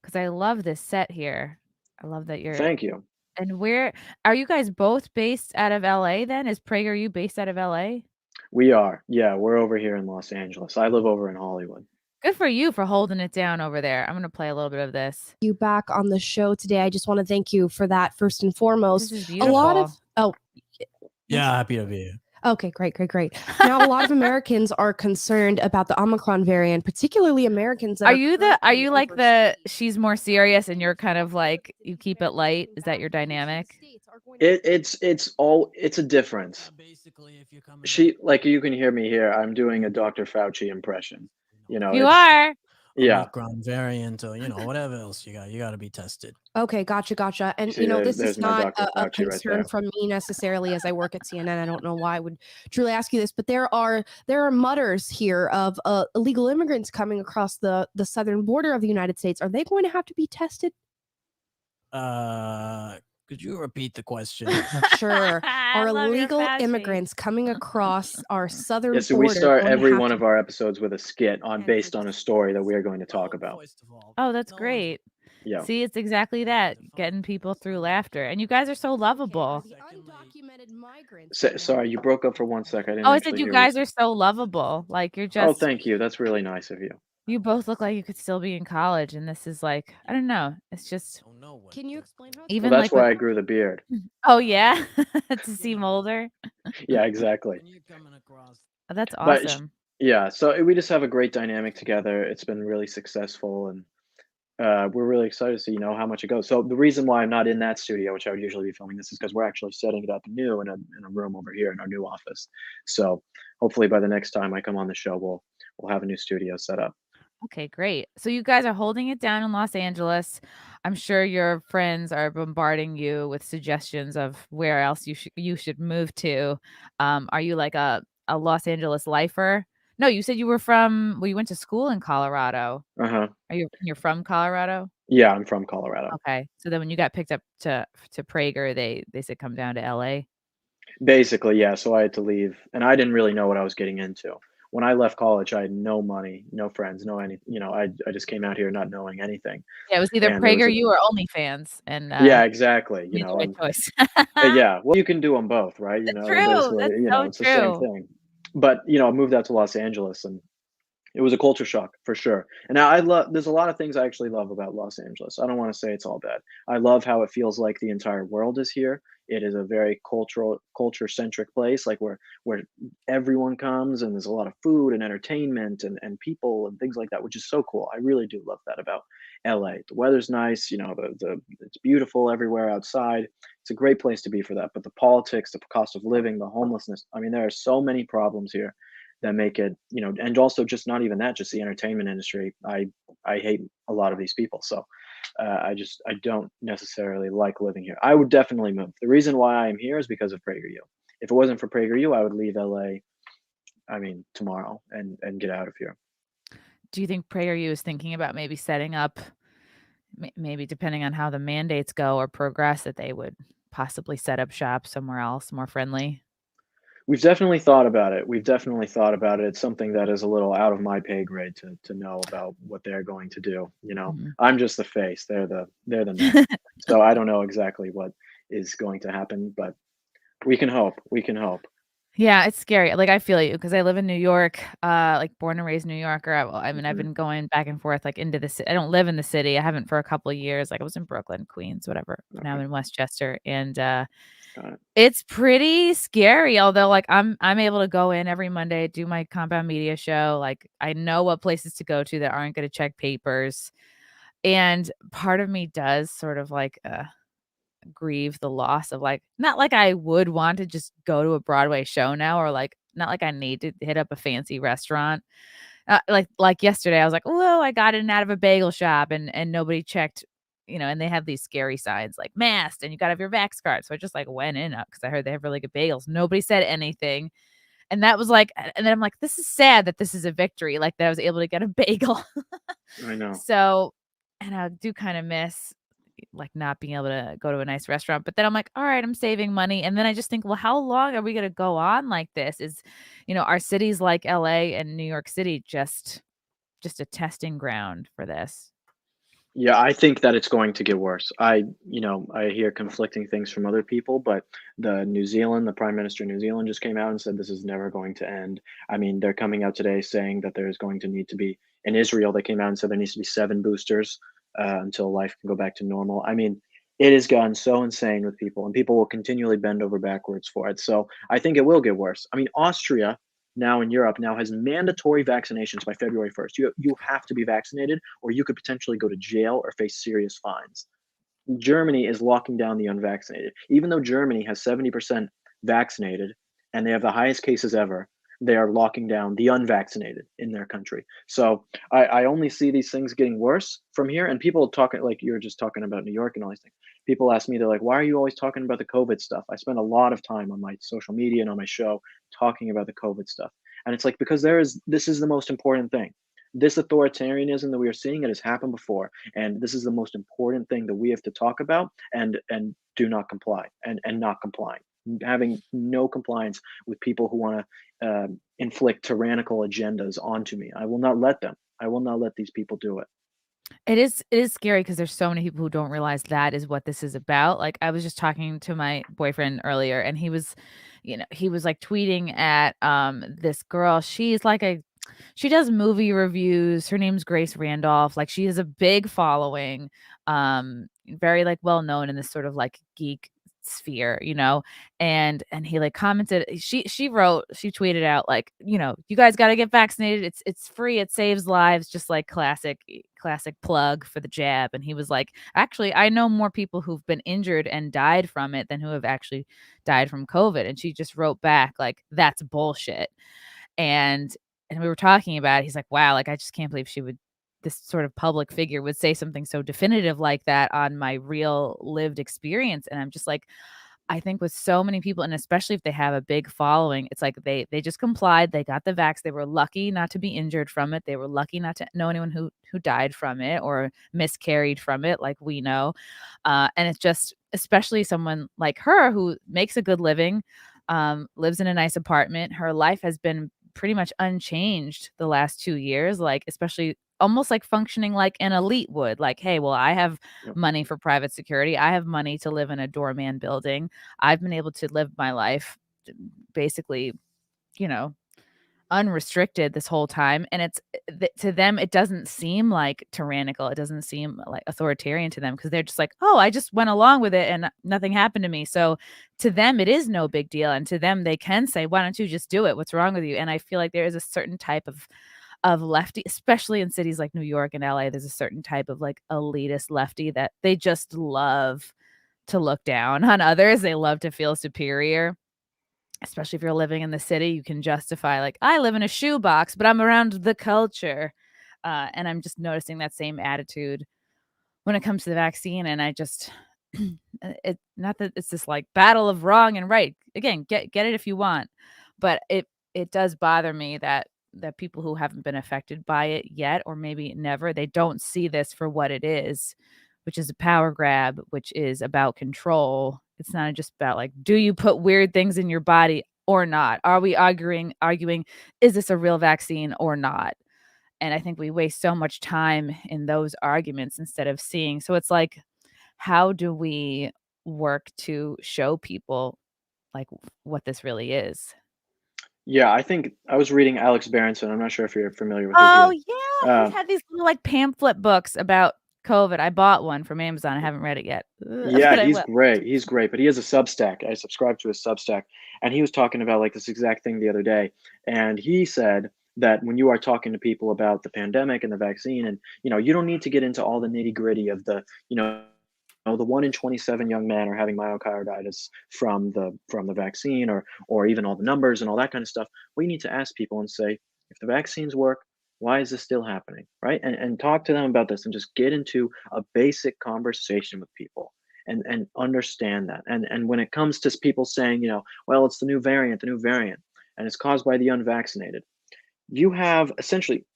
because I love this set here. I love that you're. Thank you. And where are you guys both based out of LA then? Is PragerU based out of LA? We are. Yeah, we're over here in Los Angeles. I live over in Hollywood. Good for you for holding it down over there. I'm gonna play a little bit of this. You back on the show today. I just want to thank you for that first and foremost. This is beautiful. A lot of Yeah, happy to be here. Okay, great. Now, a lot of Americans are concerned about the Omicron variant, particularly Americans. That are you like the she's more serious and you're kind of like you keep it light? Is that your dynamic? It's a difference. Basically, if you come She, like, you can hear me here. I'm doing a Dr. Fauci impression. You know, You are. Yeah. Omicron variant or whatever else you got to be tested. Okay, gotcha. And See, this there's is my not Dr. a Fauci right concern there. from me necessarily, as I work at CNN. I don't know why I would truly ask you this, but there are mutters here of illegal immigrants coming across the southern border of the United States. Are they going to have to be tested? Could you repeat the question? Sure. I Are love your illegal Fauci. immigrants coming across our southern Yeah, so border? we start going to every have one to of our episodes with a skit based on a story that we are going to talk about. Oh, that's great. Yeah. See, it's exactly that. Getting people through laughter. And you guys are so lovable. The undocumented migrants. Sorry, you broke up for 1 second. I didn't Oh, I said actually you hear guys you. are so lovable. Like you're Oh, just thank you. That's really nice of you. you both look like you could still be in college and this is like, I don't know. It's just Can you explain how it's even Well, that's like why with, I grew the beard. oh yeah, to seem older. Yeah, exactly. Oh, that's But awesome. yeah, so we just have a great dynamic together. It's been really successful, and we're really excited to see, how much it goes. So the reason why I'm not in that studio, which I would usually be filming this, is because we're actually setting it up new in a room over here in our new office. So hopefully by the next time I come on the show, we'll have a new studio set up. Okay, great. So you guys are holding it down in Los Angeles. I'm sure your friends are bombarding you with suggestions of where else you should move to. Are you like a Los Angeles lifer? No, you said you went to school in Colorado. Uh-huh. You're from Colorado? Yeah, I'm from Colorado. Okay. So then when you got picked up to Prager, they said come down to LA. Basically, yeah. So I had to leave, and I didn't really know what I was getting into. When I left college, I had no money, no friends, no any. I just came out here not knowing anything. Yeah, it was either And there was PragerU or OnlyFans, and Yeah, exactly. made the right choice. Yeah. Well, you can do them both, right? True. That's so it's the same true. thing. But I moved out to Los Angeles, and it was a culture shock for sure. And now there's a lot of things I actually love about Los Angeles. I don't want to say it's all bad. I love how it feels like the entire world is here. It is a very culture centric place, like where everyone comes, and there's a lot of food and entertainment and people and things like that, which is so cool. I really do love that about LA. The weather's nice, it's beautiful everywhere outside. It's a great place to be for that. But the politics, the cost of living, the homelessness, I mean, there are so many problems here that make it, and also just not even that, just the entertainment industry. I hate a lot of these people. So I don't necessarily like living here. I would definitely move. The reason why I'm here is because of PragerU. If it wasn't for PragerU, I would leave LA, tomorrow and get out of here. Do you think PragerU is thinking about maybe setting up, maybe depending on how the mandates go or progress, that they would possibly set up shop somewhere else more friendly? We've definitely thought about it. It's something that is a little out of my pay grade to know about what they're going to do. Mhm. I'm just the face. They're the man. So I don't know exactly what is going to happen, but we can hope. Yeah, it's scary. Like I feel you because I live in New York, like born and raised New Yorker. I've Mhm. been going back and forth like into the city. I don't live in the city. I haven't for a couple of years. Like I was in Brooklyn, Queens, whatever. Now I'm Okay. in Westchester, and Got it. it's pretty scary. Although like I'm able to go in every Monday, do my compound media show. Like I know what places to go to that aren't going to check papers, and part of me does sort of like grieve the loss of like not like I would want to just go to a Broadway show now or like not like I need to hit up a fancy restaurant. Like yesterday I was like, "Whoa, I got in and out of a bagel shop and nobody checked, and they have these scary signs like masked and you got to have your Vax card." So I just like went in because I heard they have really good bagels. Nobody said anything. And that was like, and then I'm like, this is sad that this is a victory, like that I was able to get a bagel. I know. So, and I do kind of miss like not being able to go to a nice restaurant. But then I'm like, all right, I'm saving money. And then I just think, well, how long are we going to go on like this? Is, our cities like LA and New York City just a testing ground for this? Yeah, I think that it's going to get worse. I hear conflicting things from other people, but the Prime Minister of New Zealand just came out and said this is never going to end. I mean, they're coming out today saying that there's going to need to be, in Israel, they came out and said there needs to be 7 boosters until life can go back to normal. I mean, it has gotten so insane with people, and people will continually bend over backwards for it. So I think it will get worse. I mean, Austria now in Europe now has mandatory vaccinations by February 1st. You have to be vaccinated, or you could potentially go to jail or face serious fines. Germany is locking down the unvaccinated. Even though Germany has 70% vaccinated and they have the highest cases ever, they are locking down the unvaccinated in their country. So I only see these things getting worse from here. And people talking, like you were just talking about New York and all these things. People ask me, they're like, why are you always talking about the COVID stuff? I spend a lot of time on my social media and on my show talking about the COVID stuff. And it's like, because this is the most important thing. This authoritarianism that we are seeing, it has happened before, and this is the most important thing that we have to talk about and do not comply and not complying, having no compliance with people who want to inflict tyrannical agendas onto me. I will not let them. I will not let these people do it. It is scary because there's so many people who don't realize that is what this is about. Like, I was just talking to my boyfriend earlier, and he was like tweeting at this girl. She does movie reviews. Her name's Grace Randolph. Like, she has a big following, very like well known in this sort of like geek sphere, and he like commented, she tweeted out like, you guys got to get vaccinated. It's free. It saves lives. Just like classic plug for the jab. And he was like, actually, I know more people who've been injured and died from it than who have actually died from COVID. And she just wrote back like, that's bullshit. And we were talking about it. He's like, wow, like I just can't believe this sort of public figure would say something so definitive like that on my real lived experience. And I'm just like, I think with so many people, and especially if they have a big following, it's like they just complied. They got the vax. They were lucky not to be injured from it. They were lucky not to know anyone who died from it or miscarried from it, like we know. And it's just, especially someone like her who makes a good living, lives in a nice apartment. Her life has been pretty much unchanged the last 2 years, like especially almost like functioning like an elite would. Like, hey, well, I have money for private security. I have money to live in a doorman building. I've been able to live my life basically, unrestricted this whole time. And it's to them, it doesn't seem like tyrannical. It doesn't seem like authoritarian to them because they're just like, oh, I just went along with it and nothing happened to me. So to them, it is no big deal. And to them, they can say, why don't you just do it? What's wrong with you? And I feel like there is a certain type of lefty, especially in cities like New York and LA, there's a certain type of like elitist lefty that they just love to look down on others. They love to feel superior. Especially if you're living in the city, you can justify like, I live in a shoebox, but I'm around the culture. And I'm just noticing that same attitude when it comes to the vaccine. And I just, not that it's this like battle of wrong and right. Again, get it if you want, but it does bother me that people who haven't been affected by it yet, or maybe never, they don't see this for what it is, which is a power grab, which is about control. It's not just about like, do you put weird things in your body or not? Are we arguing, is this a real vaccine or not? And I think we waste so much time in those arguments instead of seeing. So it's like, how do we work to show people like what this really is? Yeah, I think I was reading Alex Berenson. I'm not sure if you're familiar with who Oh, he is. yeah. He had these little like pamphlet books about COVID. I bought one from Amazon. I haven't read it yet. Yeah, But I he's will. great. He's great, but he has a Substack. I subscribe to his Substack, and he was talking about like this exact thing the other day. And he said that when you are talking to people about the pandemic and the vaccine, and you don't need to get into all the nitty gritty of the 1 in 27 young men are having myocarditis from the vaccine, or even all the numbers and all that kind of stuff. We need to ask people and say, if the vaccines work, why is this still happening, right? And talk to them about this and just get into a basic conversation with people and understand that. And when it comes to people saying, well, it's the new variant, and it's caused by the unvaccinated. You have essentially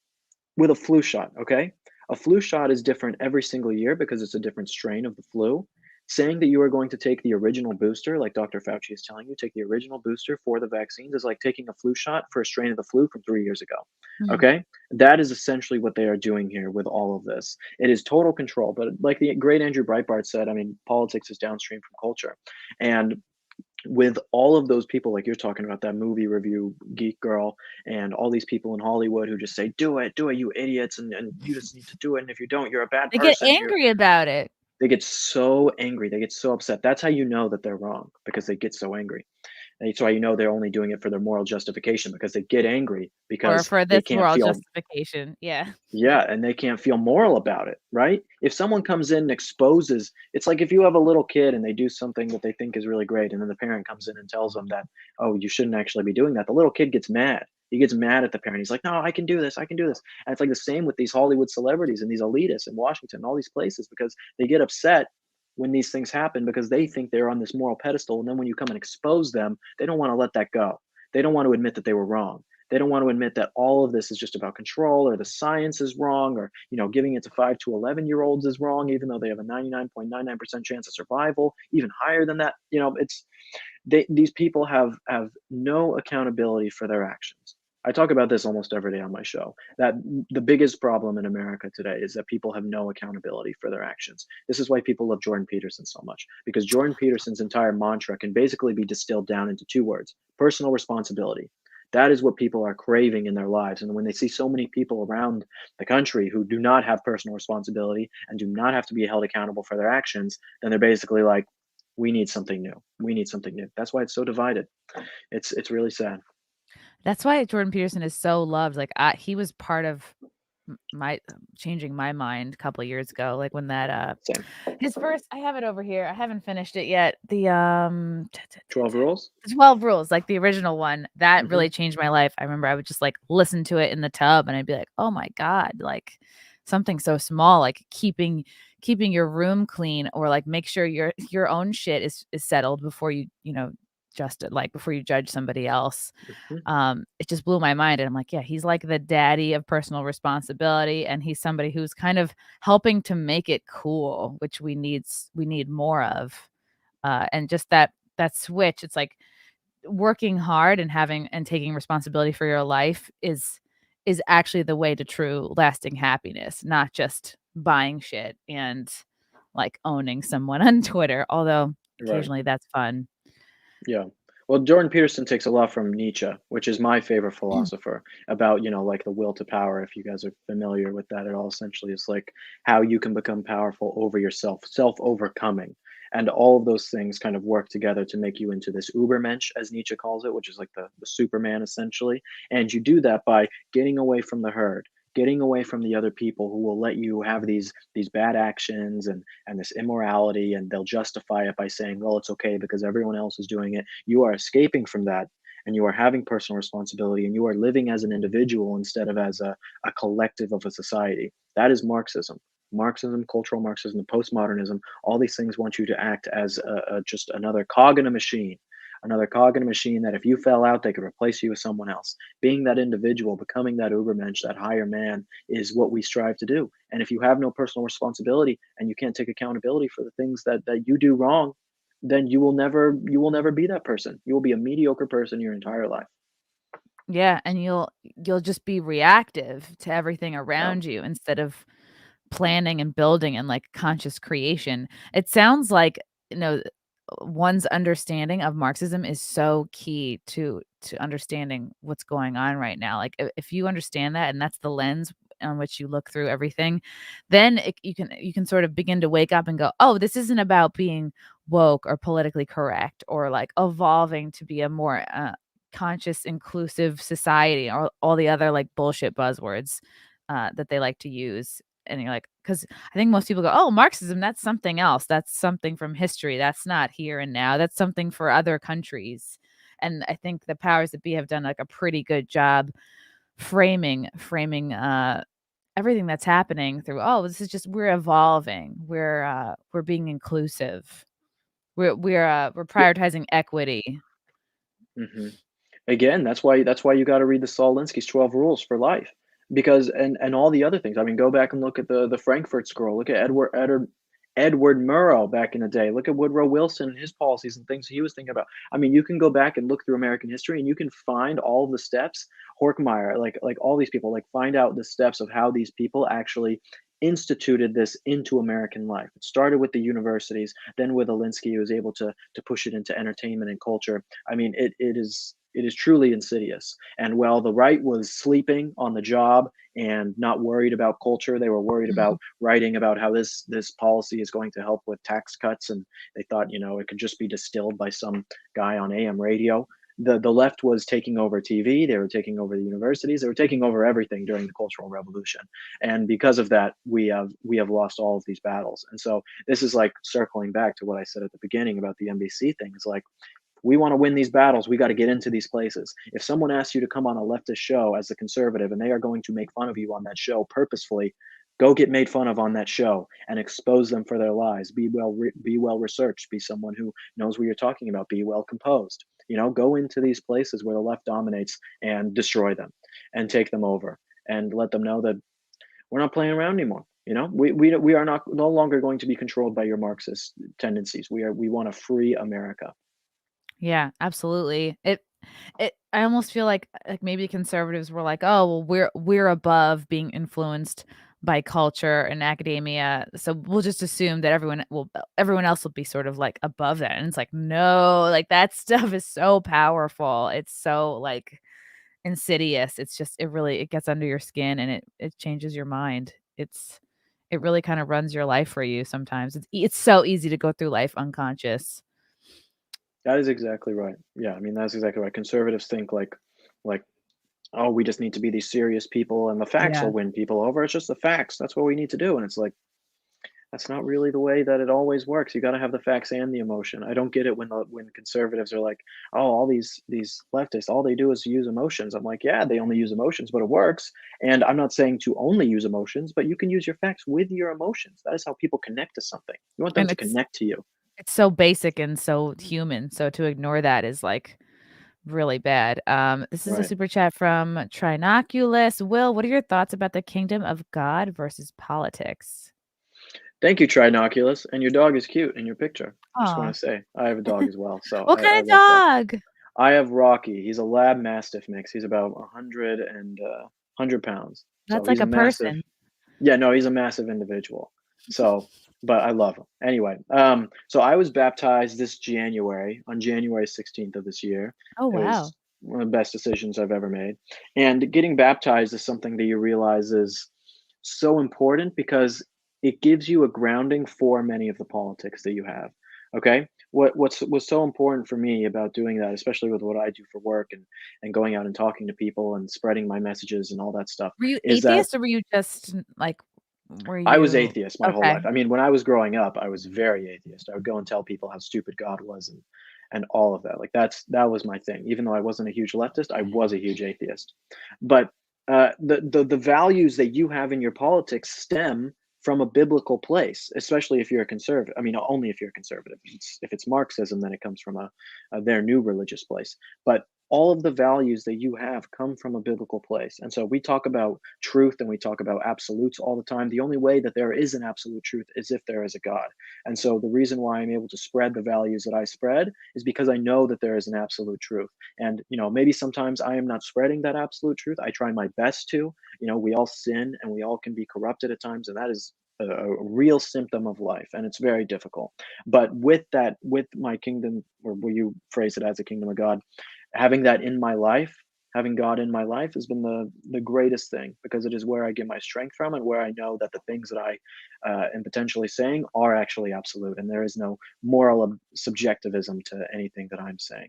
with a flu shot, okay? A flu shot is different every single year because it's a different strain of the flu. Saying that you are going to take the original booster, like Dr. Fauci is telling you, take the original booster for the vaccines is like taking a flu shot for a strain of the flu from 3 years ago. Okay? That is essentially what they are doing here with all of this. It is total control. But like the great Andrew Breitbart said, I mean, politics is downstream from culture. And with all of those people, like you're talking about, that movie review geek girl, and all these people in Hollywood who just say, do it, you idiots, and you just need to do it. And if you don't, you're a bad They get person. angry about it. They get so angry. They get so upset. That's how you know that they're wrong, because they get so angry. And that's why you know they're only doing it for their moral justification, because they get angry Or because for they this can't moral feel justification. Yeah. yeah, and they can't feel moral about it, right? If someone comes in and exposes, it's like if you have a little kid and they do something that they think is really great, and then the parent comes in and tells them that, oh, you shouldn't actually be doing that. The little kid gets mad. He gets mad at the parent. He's like, no, I can do this. I can do this. And it's like the same with these Hollywood celebrities and these elitists in Washington and all these places, because they get upset when these things happen because they think they're on this moral pedestal. And then when you come and expose them, they don't want to let that go. They don't want to admit that they were wrong. They don't want to admit that all of this is just about control, or the science is wrong, or giving it to 5 to 11-year-olds is wrong, even though they have a 99.99% chance of survival, even higher than that. These people have no accountability for their actions. I talk about this almost every day on my show, that the biggest problem in America today is that people have no accountability for their actions. This is why people love Jordan Peterson so much, because Jordan Peterson's entire mantra can basically be distilled down into 2 words: personal responsibility. That is what people are craving in their lives. And when they see so many people around the country who do not have personal responsibility and do not have to be held accountable for their actions, then they're basically like, we need something new. We need something new. That's why it's so divided. It's really sad. That's why Jordan Peterson is so loved. Like he was part of my changing my mind a couple of years ago. Like when that Same. his first, I have it over here. I haven't finished it yet. The 12 Rules? 12 Rules, like the original one, that Mhm. really changed my life. I remember I would just like listen to it in the tub and I'd be like, oh my God, like something so small, like keeping your room clean, or like make sure your own shit is settled before you before you judge somebody else. Mhm. It just blew my mind. And I'm like, yeah, he's like the daddy of personal responsibility. And he's somebody who's kind of helping to make it cool, which we need more of. And just that switch, it's like working hard and taking responsibility for your life is actually the way to true lasting happiness, not just buying shit and like owning someone on Twitter, although Right. occasionally that's fun. Yeah. Well, Jordan Peterson takes a lot from Nietzsche, which is my favorite philosopher, about, like the will to power. If you guys are familiar with that at all, essentially it's like how you can become powerful over yourself, self-overcoming. And all of those things kind of work together to make you into this Ubermensch, as Nietzsche calls it, which is like the Superman essentially. And you do that by getting away from the herd, getting away from the other people who will let you have these bad actions and this immorality, and they'll justify it by saying, well, it's okay because everyone else is doing it. You are escaping from that, and you are having personal responsibility, and you are living as an individual instead of as a collective of a society. That is Marxism. Marxism, cultural Marxism, postmodernism, all these things want you to act as just another cog in a machine. Another cog in a machine that if you fell out, they could replace you with someone else. Being that individual, becoming that Ubermensch, that higher man, is what we strive to do. And if you have no personal responsibility and you can't take accountability for the things that you do wrong, then you will never be that person. You will be a mediocre person your entire life. Yeah, and you'll just be reactive to everything Yeah. around you instead of planning and building and like conscious creation. It sounds like, one's understanding of Marxism is so key to understanding what's going on right now. Like if you understand that and that's the lens on which you look through everything, then you can sort of begin to wake up and go, oh, this isn't about being woke or politically correct or like evolving to be a more conscious, inclusive society, or all the other like bullshit buzzwords that they like to use. And you're like, because I think most people go, oh, Marxism, that's something else. That's something from history. That's not here and now. That's something for other countries. And I think the powers that be have done like a pretty good job framing everything that's happening through, oh, this is just, we're evolving. We're being inclusive. We're prioritizing equity. Hmm. Again, that's why you got to read the Saul Alinsky's 12 Rules for Life, because and all the other things. I mean, go back and look at the Frankfurt Scroll. Look at Edward Murrow back in the day. Look at Woodrow Wilson and his policies and things he was thinking about. I mean, you can go back and look through American history and you can find all the steps. Horkheimer, like all these people, like find out the steps of how these people actually instituted this into American life. It started with the universities, then with Alinsky, who was able to push it into entertainment and culture. I mean, it is truly insidious. And while the right was sleeping on the job and not worried about culture, they were worried about writing about how this policy is going to help with tax cuts, and they thought, it could just be distilled by some guy on AM radio. The left was taking over TV, they were taking over the universities, they were taking over everything during the Cultural Revolution. And because of that, we have lost all of these battles. And so this is like circling back to what I said at the beginning about the NBC thing. It's like, we want to win these battles, we got to get into these places. If someone asks you to come on a leftist show as a conservative and they are going to make fun of you on that show purposefully, go get made fun of on that show and expose them for their lies. Be well researched, be someone who knows what you're talking about, be well composed. Go into these places where the left dominates and destroy them and take them over and let them know that we're not playing around anymore. We are no longer going to be controlled by your Marxist tendencies. We want a free America. Yeah, absolutely. I almost feel like maybe conservatives were like, oh, well, we're above being influenced by culture and academia, so we'll just assume that everyone else will be sort of like above that. And it's like, no, like that stuff is so powerful. It's so like insidious. It's just it gets under your skin and it changes your mind. It really kind of runs your life for you sometimes. It's so easy to go through life unconscious. That is exactly right. Yeah, I mean, that's exactly right. Conservatives think like, oh, we just need to be these serious people and the facts Yeah. will win people over. It's just the facts. That's what we need to do. And it's like, that's not really the way that it always works. You got to have the facts and the emotion. I don't get it when conservatives are like, oh, all these leftists, all they do is use emotions. I'm like, yeah, they only use emotions, but it works. And I'm not saying to only use emotions, but you can use your facts with your emotions. That is how people connect to something. You want them And to connect to you. it's so basic and so human. So to ignore that is like really bad. This is a Right. super chat from Trinoculus. Will, what are your thoughts about the kingdom of God versus politics? Thank you, Trinoculus. And your dog is cute in your picture. Just Aw. want to say, I have a dog as well. So What I kind of love that. dog? I have Rocky. He's a lab mastiff mix. He's about 100 pounds. So That's he's like a massive. person. Yeah, no, he's a massive individual. So, but I love him. Anyway, so I was baptized this January, on January 16th of this year. Oh, It wow. was one of the best decisions I've ever made. And getting baptized is something that you realize is so important because it gives you a grounding for many of the politics that you have. Okay. What's so important for me about doing that, especially with what I do for work and going out and talking to people and spreading my messages and all that stuff, Were you is that atheist or were you just like, were I was you atheist my whole okay? life. I mean, when I was growing up, I was very atheist. I would go and tell people how stupid God was and all of that. Like that was my thing. Even though I wasn't a huge leftist, I was a huge atheist. But the values that you have in your politics stem from a biblical place, especially if you're a conservative. I mean, only if you're a conservative. If it's Marxism, then it comes from their new religious place. But all of the values that you have come from a biblical place. And so we talk about truth and we talk about absolutes all the time. The only way that there is an absolute truth is if there is a God. And so the reason why I'm able to spread the values that I spread is because I know that there is an absolute truth. And, maybe sometimes I am not spreading that absolute truth. I try my best to. We all sin and we all can be corrupted at times. And that is a real symptom of life. And it's very difficult. But with my kingdom, or will you phrase it as a kingdom of God, having that in my life, having God in my life has been the greatest thing, because it is where I get my strength from and where I know that the things that I am potentially saying are actually absolute, and there is no moral subjectivism to anything that I'm saying.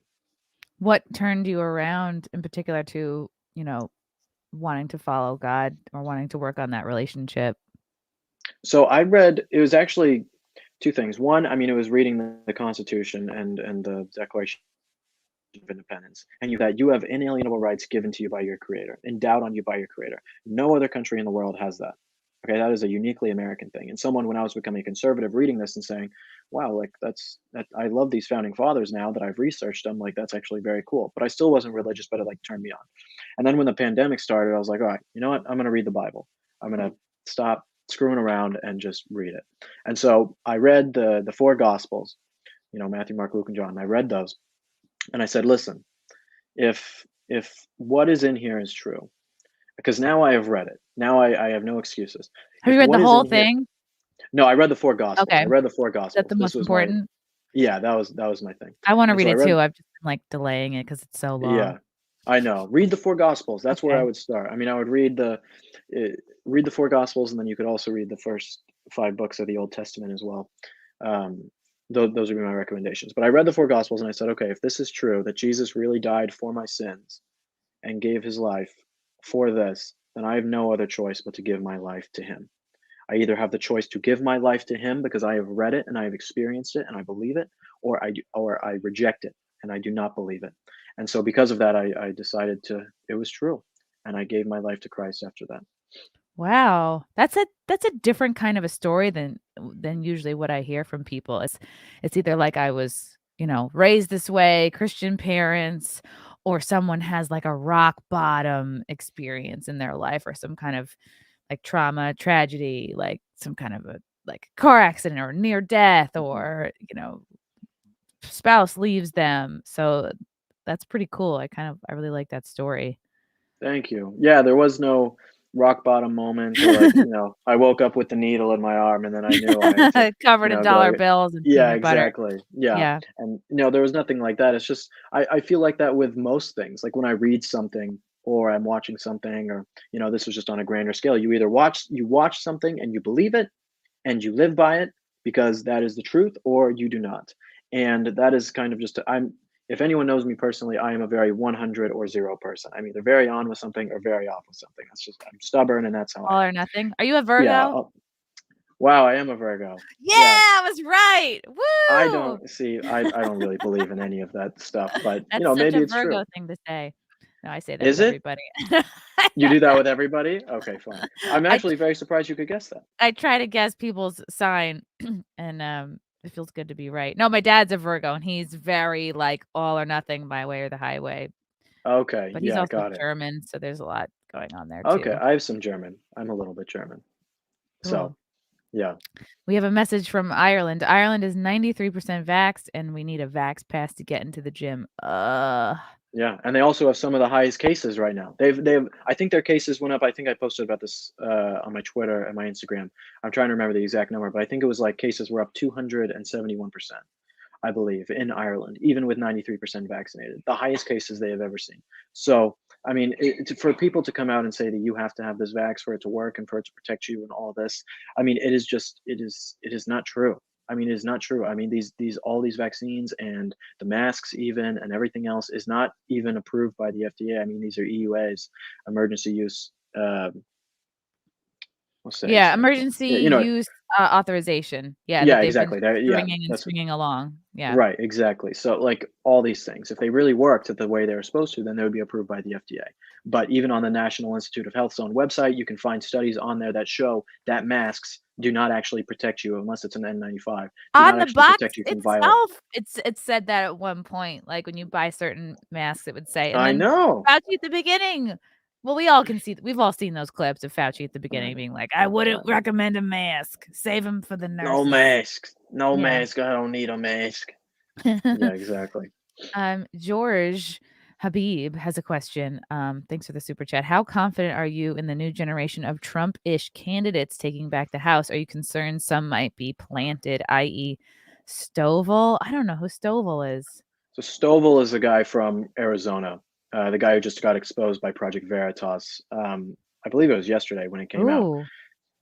What turned you around in particular to, wanting to follow God or wanting to work on that relationship? So I read, it was actually two things. One, I mean, it was reading the Constitution and the Declaration of Independence, and that you have inalienable rights given to you by your creator, endowed on you by your creator. No other country in the world has that. Okay, that is a uniquely American thing. And someone, when I was becoming a conservative, reading this and saying, wow, like that I love these founding fathers now that I've researched them, like that's actually very cool. But I still wasn't religious, but it like turned me on. And then when the pandemic started, I was like, all right, you know what? I'm going to read the Bible. I'm going to stop screwing around and just read it. And so I read the four Gospels, Matthew, Mark, Luke, and John. And I read those, and I said, listen, if what is in here is true, because now I have read it. Now I have no excuses. Have you read the whole thing? No, I read the four Gospels. Okay. I read the four Gospels. That's the most important. Yeah, that was my thing. I want to read it too. I've just been like delaying it because it's so long. Yeah, I know. Read the four Gospels. That's where I would start. I mean, I would read the four Gospels, and then you could also read the first 5 books of the Old Testament as well. Those would be my recommendations. But I read the four Gospels, and I said, okay, if this is true, that Jesus really died for my sins and gave his life for this, then I have no other choice but to give my life to him. I either have the choice to give my life to him because I have read it and I have experienced it and I believe it, or I reject it and I do not believe it. And so because of that, I decided it was true, and I gave my life to Christ after that. Wow, that's a different kind of a story than usually what I hear from people. It's either like I was, raised this way, Christian parents, or someone has like a rock bottom experience in their life, or some kind of like trauma, tragedy, like some kind of a like car accident or near death, or spouse leaves them. So that's pretty cool. I really like that story. Thank you. Yeah, there was no rock bottom moment, or like, I woke up with the needle in my arm and then I knew I had to, covered in dollar bills and peanut butter. Exactly. Yeah. And there was nothing like that. It's just I feel like that with most things. Like when I read something or I'm watching something, or this was just on a grander scale. You either watch something and you believe it and you live by it because that is the truth, or you do not. And that is kind of just if anyone knows me personally, I am a very 100 or 0 person. I'm either very on with something or very off with something. That's just, I'm stubborn, and that's how all or nothing. Are you a Virgo? Yeah. Wow, I am a Virgo. Yeah, I was right. Woo! I don't really believe in any of that stuff, but that's maybe such a it's Virgo true. thing to say. No, I say that Is with it? everybody. You do that with everybody? Okay, fine. I'm actually very surprised you could guess that. I try to guess people's sign, and it feels good to be right. No, my dad's a Virgo, and he's very like all or nothing, my way or the highway. Okay, But he's yeah, also got it. German, so there's a lot going on there too. Okay, I have some German. I'm a little bit German. Cool. So, yeah. We have a message from Ireland. Ireland is 93% vaxxed, and we need a vax pass to get into the gym. Yeah, and they also have some of the highest cases right now. They've I think their cases went up. I think I posted about this on my Twitter and my Instagram. I'm trying to remember the exact number, but I think it was like cases were up 271%, I believe, in Ireland, even with 93% vaccinated, the highest cases they have ever seen. So, I mean, for people to come out and say that you have to have this vax for it to work and for it to protect you and all this, I mean, it is not true. I mean, it is not true. I mean, all these vaccines and the masks even and everything else is not even approved by the FDA. I mean, these are EUAs, emergency use. Emergency use authorization. Yeah, exactly. Swinging along. Yeah. Right, exactly. So like all these things, if they really worked the way they were supposed to, then they would be approved by the FDA. But even on the National Institute of Health's own website, you can find studies on there that show that masks do not actually protect you unless it's an N95. On the box itself, it said that at one point, like when you buy certain masks, it would say. And I know. Fauci at the begining. Well, we've all seen those clips of Fauci at the beginning being like, I wouldn't recommend a mask. Save him for the nurse. No mask. I don't need a mask. Yeah, exactly. George Habib has a question. Thanks for the super chat. How confident are you in the new generation of Trump-ish candidates taking back the House? Are you concerned some might be planted, i.e. Stovall? I don't know who Stovall is. So Stovall is a guy from Arizona. The guy who just got exposed by Project Veritas. I believe it was yesterday when it came out.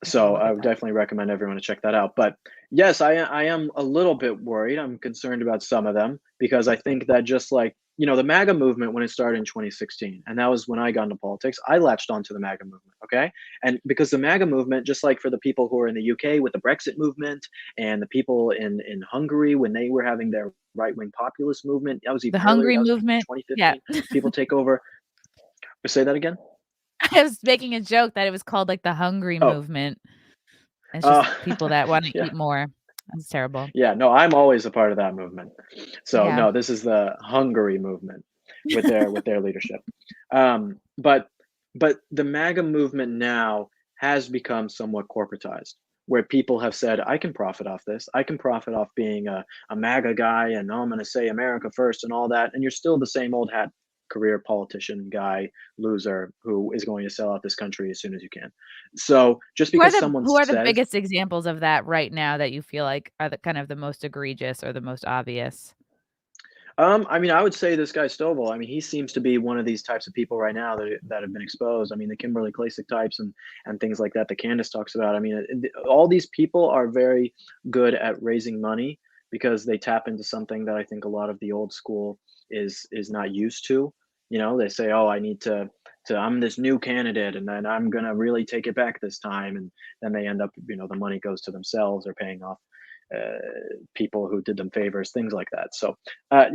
So I would definitely recommend everyone to check that out. But yes, I am a little bit worried. I'm concerned about some of them because I think that just like, the MAGA movement when it started in 2016, and that was when I got into politics, I latched onto the MAGA movement, okay? And because the MAGA movement, just like for the people who are in the UK with the Brexit movement and the people in Hungary when they were having their right-wing populist movement, that was even the Hungary movement. 2015. People take over. Say that again? I was making a joke that it was called like the hungry Oh. movement. It's just people that want to Yeah. eat more. That's terrible. Yeah, no, I'm always a part of that movement. So Yeah. no, this is the Hungary movement with their leadership. But the MAGA movement now has become somewhat corporatized, where people have said, I can profit off this. I can profit off being a MAGA guy, and I'm going to say America first and all that. And you're still the same old hat career politician guy, loser, who is going to sell out this country as soon as you can. So just because someone who are the says, biggest examples of that right now that you feel like are the kind of the most egregious or the most obvious? I mean, I would say this guy Stovall. I mean, he seems to be one of these types of people right now that have been exposed. I mean, the Kimberly Klacik types and things like that. Candace talks about. I mean, all these people are very good at raising money because they tap into something that I think a lot of the old school is not used to. You know, they say, "Oh, I need to I'm this new candidate, and then I'm gonna really take it back this time," and then they end up, you know, the money goes to themselves or paying off people who did them favors, things like that. So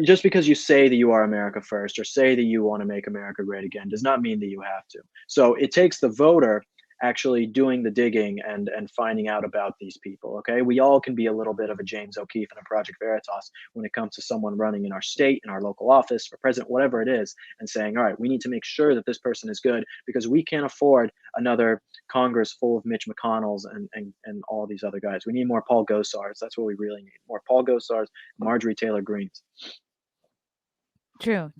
just because you say that you are America first or say that you want to make America great again does not mean that you have to. So it takes the voter actually doing the digging and finding out about these people. Okay, we all can be a little bit of a James O'Keefe and a Project Veritas when it comes to someone running in our state, in our local office, for president, whatever it is, and saying, all right, we need to make sure that this person is good because we can't afford another Congress full of Mitch McConnells and all these other guys. We need more Paul Gosars. That's what we really need. More Paul Gosars, Marjorie Taylor Greens. True.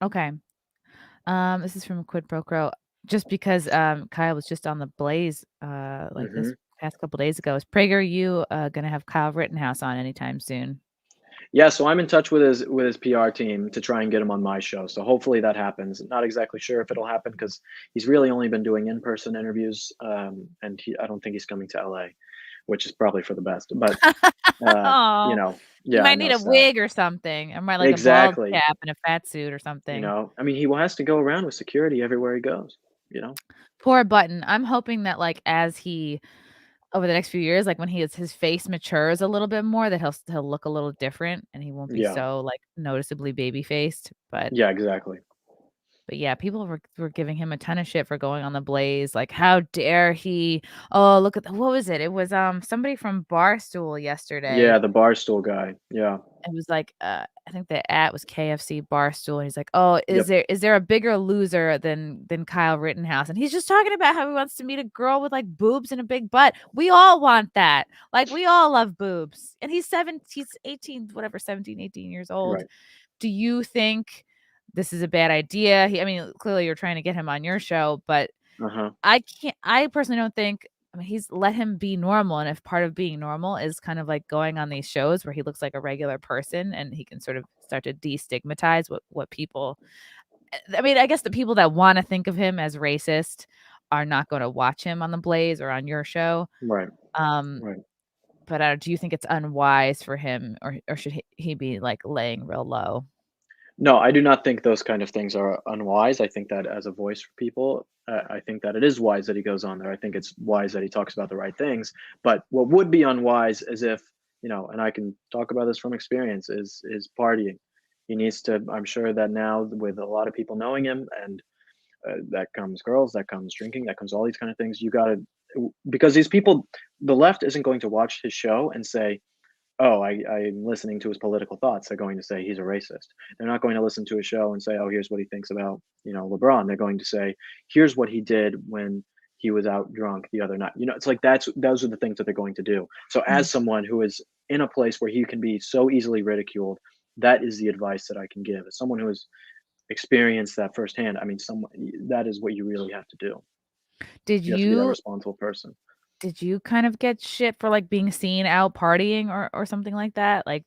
Okay. This is from Quid Pro Quo. Just because Kyle was just on the Blaze this past couple days ago, is PragerU gonna have Kyle Rittenhouse on anytime soon? Yeah, so I'm in touch with his PR team to try and get him on my show. So hopefully that happens. Not exactly sure if it'll happen because he's really only been doing in-person interviews, and I don't think he's coming to LA, which is probably for the best. But you know, you yeah, might need a wig or something, or might like a bald cap and a fat suit or something. You know, I mean, he has to go around with security everywhere he goes. You know, poor Button. I'm hoping that like as he over the next few years, like when his face matures a little bit more, that he'll look a little different and he won't be so like noticeably baby faced. But yeah, exactly. But yeah, people were giving him a ton of shit for going on the Blaze. Like, how dare he? Oh, look at what was it? It was somebody from Barstool yesterday. Yeah, the Barstool guy. Yeah. It was like I think the @ was KFC Barstool, and he's like, "Oh, is there a bigger loser than Kyle Rittenhouse?" And he's just talking about how he wants to meet a girl with like boobs and a big butt. We all want that. Like, we all love boobs. And he's 18, whatever, 17, 18 years old. Right. Do you think this is a bad idea? I mean, clearly you're trying to get him on your show, but I personally don't think. I mean, he's let him be normal. And if part of being normal is kind of like going on these shows where he looks like a regular person and he can sort of start to destigmatize what people, I mean, I guess the people that want to think of him as racist are not going to watch him on the Blaze or on your show. Right. Right. But do you think it's unwise for him or should he be like laying real low? No, I do not think those kind of things are unwise. I think that as a voice for people, I think that it is wise that he goes on there. I think it's wise that he talks about the right things. But what would be unwise is if, you know, and I can talk about this from experience, is partying. He needs to, I'm sure that now with a lot of people knowing him and that comes girls, that comes drinking, that comes all these kind of things. You got to, because these people, the left isn't going to watch his show and say, oh, I'm listening to his political thoughts. They're going to say he's a racist. They're not going to listen to a show and say, oh, here's what he thinks about, you know, LeBron. They're going to say, here's what he did when he was out drunk the other night. You know, it's like those are the things that they're going to do. So as someone who is in a place where he can be so easily ridiculed, that is the advice that I can give. As someone who has experienced that firsthand, I mean, that is what you really have to do. Did you have to be that responsible person. Did you kind of get shit for like being seen out partying or something like that? Like,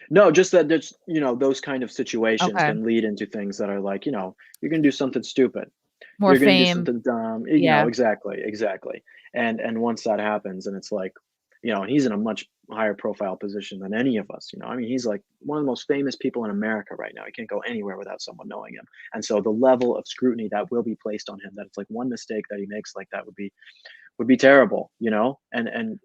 no, just that there's, you know, those kind of situations can lead into things that are like, you know, you're going to do something stupid. More you're going to do fame. something dumb. You know, exactly. And once that happens and it's like, you know, and he's in a much higher profile position than any of us, you know, I mean, he's like one of the most famous people in America right now. He can't go anywhere without someone knowing him. And so the level of scrutiny that will be placed on him, that it's like one mistake that he makes like that would be terrible, you know, and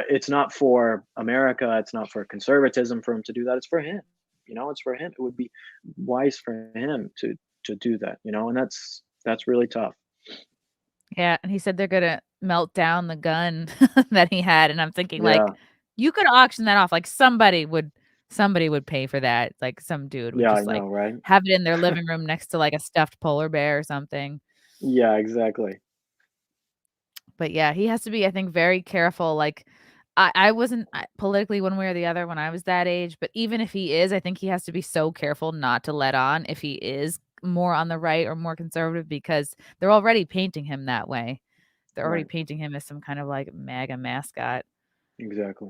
it's not for America. It's not for conservatism for him to do that. It's for him, you know, it's for him. It would be wise for him to do that, you know, and that's really tough. Yeah, and he said they're gonna melt down the gun that he had, and I'm thinking like, Yeah. you could auction that off. Like somebody would pay for that. Like some dude would Yeah, I just like know, right? have it in their living room next to like a stuffed polar bear or something. Yeah, exactly. But yeah, he has to be, I think, very careful. Like I wasn't politically one way or the other when I was that age, but even if he is, I think he has to be so careful not to let on if he is more on the right or more conservative, because they're already painting him that way. They're already Right. painting him as some kind of like MAGA mascot. Exactly.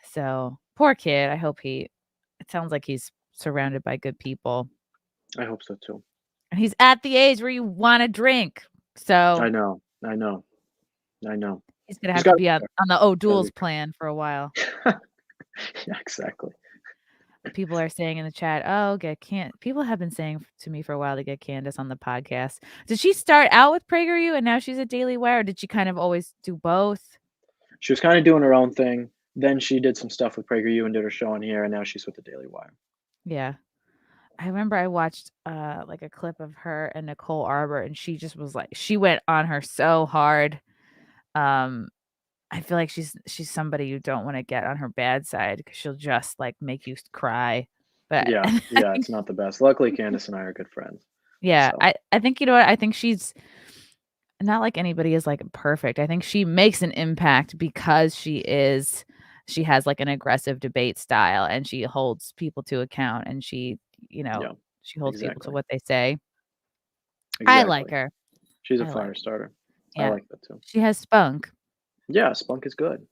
So poor kid. I hope it sounds like he's surrounded by good people. I hope so too. And he's at the age where you want to drink. So I know. I know. I know. he's gonna He's have to got be on the gotta O'Doul's be plan for a while. Yeah, exactly. People are saying in the chat, "Oh, people have been saying to me for a while to get Candace on the podcast." Did she start out with PragerU and now she's at Daily Wire? Or did she kind of always do both? She was kind of doing her own thing. Then she did some stuff with PragerU and did her show on here, and now she's with the Daily Wire. Yeah. I remember I watched like a clip of her and Nicole Arbor, and she just was like, she went on her so hard. I feel like she's somebody you don't want to get on her bad side because she'll just like make you cry. But Yeah, yeah, it's not the best. Luckily, Candace and I are good friends. yeah, So I think, you know what? I think she's not like anybody is like perfect. I think she makes an impact because she has like an aggressive debate style, and she holds people to account, and she, you know, yeah, she holds people to exactly. what they say. I like Exactly. her. She's a I like fire starter. I Yeah. like that too. She has spunk. Yeah, spunk is good.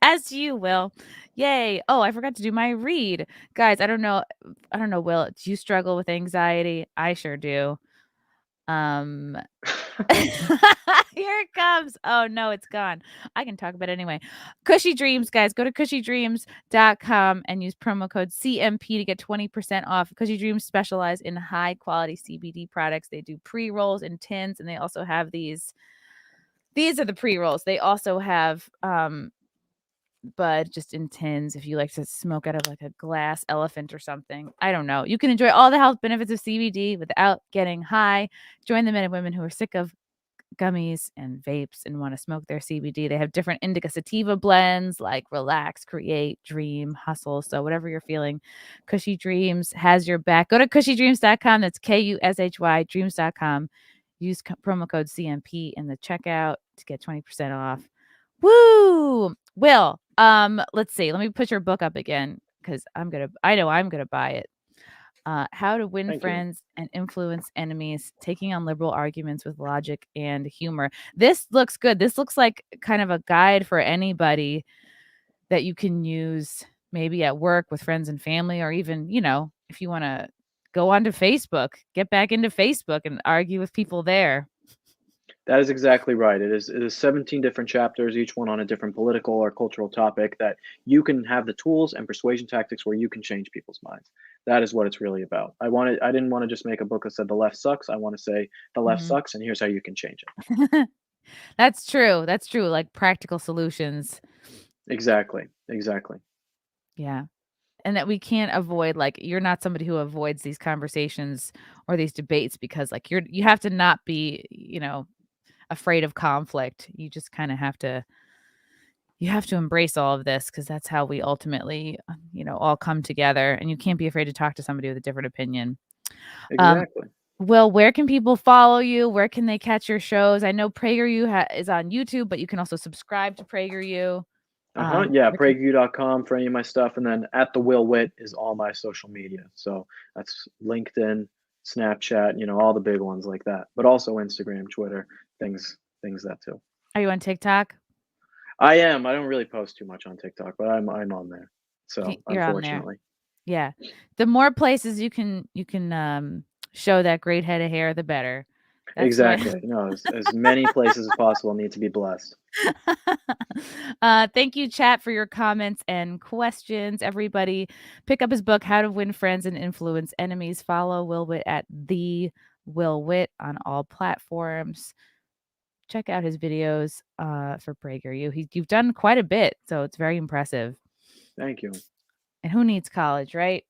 As you will. Yay. Oh, I forgot to do my read. Guys, I don't know, Will, do you struggle with anxiety? I sure do. Here it comes. Oh no, it's gone. I can talk about it anyway. Cushy Dreams, guys. Go to cushydreams.com and use promo code CMP to get 20% off. Cushy Dreams specialize in high quality CBD products. They do pre-rolls in tins, and they also have these are the pre-rolls. They also have bud just in tins if you like to smoke out of like a glass elephant or something. I don't know. You can enjoy all the health benefits of CBD without getting high. Join the men and women who are sick of gummies and vapes and want to smoke their CBD. They have different indica sativa blends like relax, create, dream, hustle. So whatever you're feeling, Cushy Dreams has your back. Go to cushydreams.com. That's KUSHY dreams.com. Use promo code CMP in the checkout to get 20% off. Woo! Will, let's see. Let me put your book up again because I know I'm gonna buy it. How to Win Thank you. Friends and Influence Enemies, Taking on Liberal Arguments with Logic and Humor. This looks good. This looks like kind of a guide for anybody that you can use maybe at work with friends and family, or even, you know, if you want to go onto Facebook, get back into Facebook and argue with people there. That is exactly right. It is 17 different chapters, each one on a different political or cultural topic that you can have the tools and persuasion tactics where you can change people's minds. That is what it's really about. I didn't want to just make a book that said the left sucks. I want to say the left Mhm. sucks and here's how you can change it. That's true. That's true. Like practical solutions. Exactly. Exactly. Yeah. And that we can't avoid, like, you're not somebody who avoids these conversations or these debates because like you have to not be, you know, afraid of conflict. You just kind of have to embrace all of this because that's how we ultimately, you know, all come together. And you can't be afraid to talk to somebody with a different opinion. Exactly. Will, where can people follow you? Where can they catch your shows? I know PragerU is on YouTube, but you can also subscribe to PragerU. Yeah, PragerU.com for any of my stuff, and then at the Will Witt is all my social media. So that's LinkedIn, Snapchat, you know, all the big ones like that. But also Instagram, Twitter, things that too. Are you on TikTok? I am. I don't really post too much on TikTok, but I'm on there. So You're on there. unfortunately. Yeah. The more places you can show that great head of hair, the better. That's Exactly. No, as many places as possible need to be blessed. Thank you, chat, for your comments and questions. Everybody, pick up his book, How to Win Friends and Influence Enemies. Follow Will Witt at the Will Witt on all platforms. Check out his videos for PragerU. You've done quite a bit, so it's very impressive. Thank you. And who needs college, right?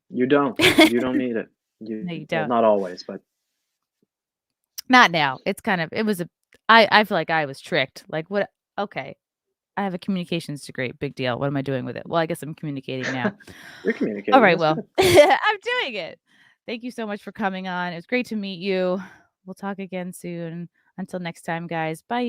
You don't. You don't need it. No, you Well, don't. not always, but Not now. It's kind of, it was I feel like I was tricked. Like, what? Okay. I have a communications degree. Big deal. What am I doing with it? Well, I guess I'm communicating now. You're communicating. All right. That's Well, good. I'm doing it. Thank you so much for coming on. It was great to meet you. We'll talk again soon. Until next time, guys. Bye.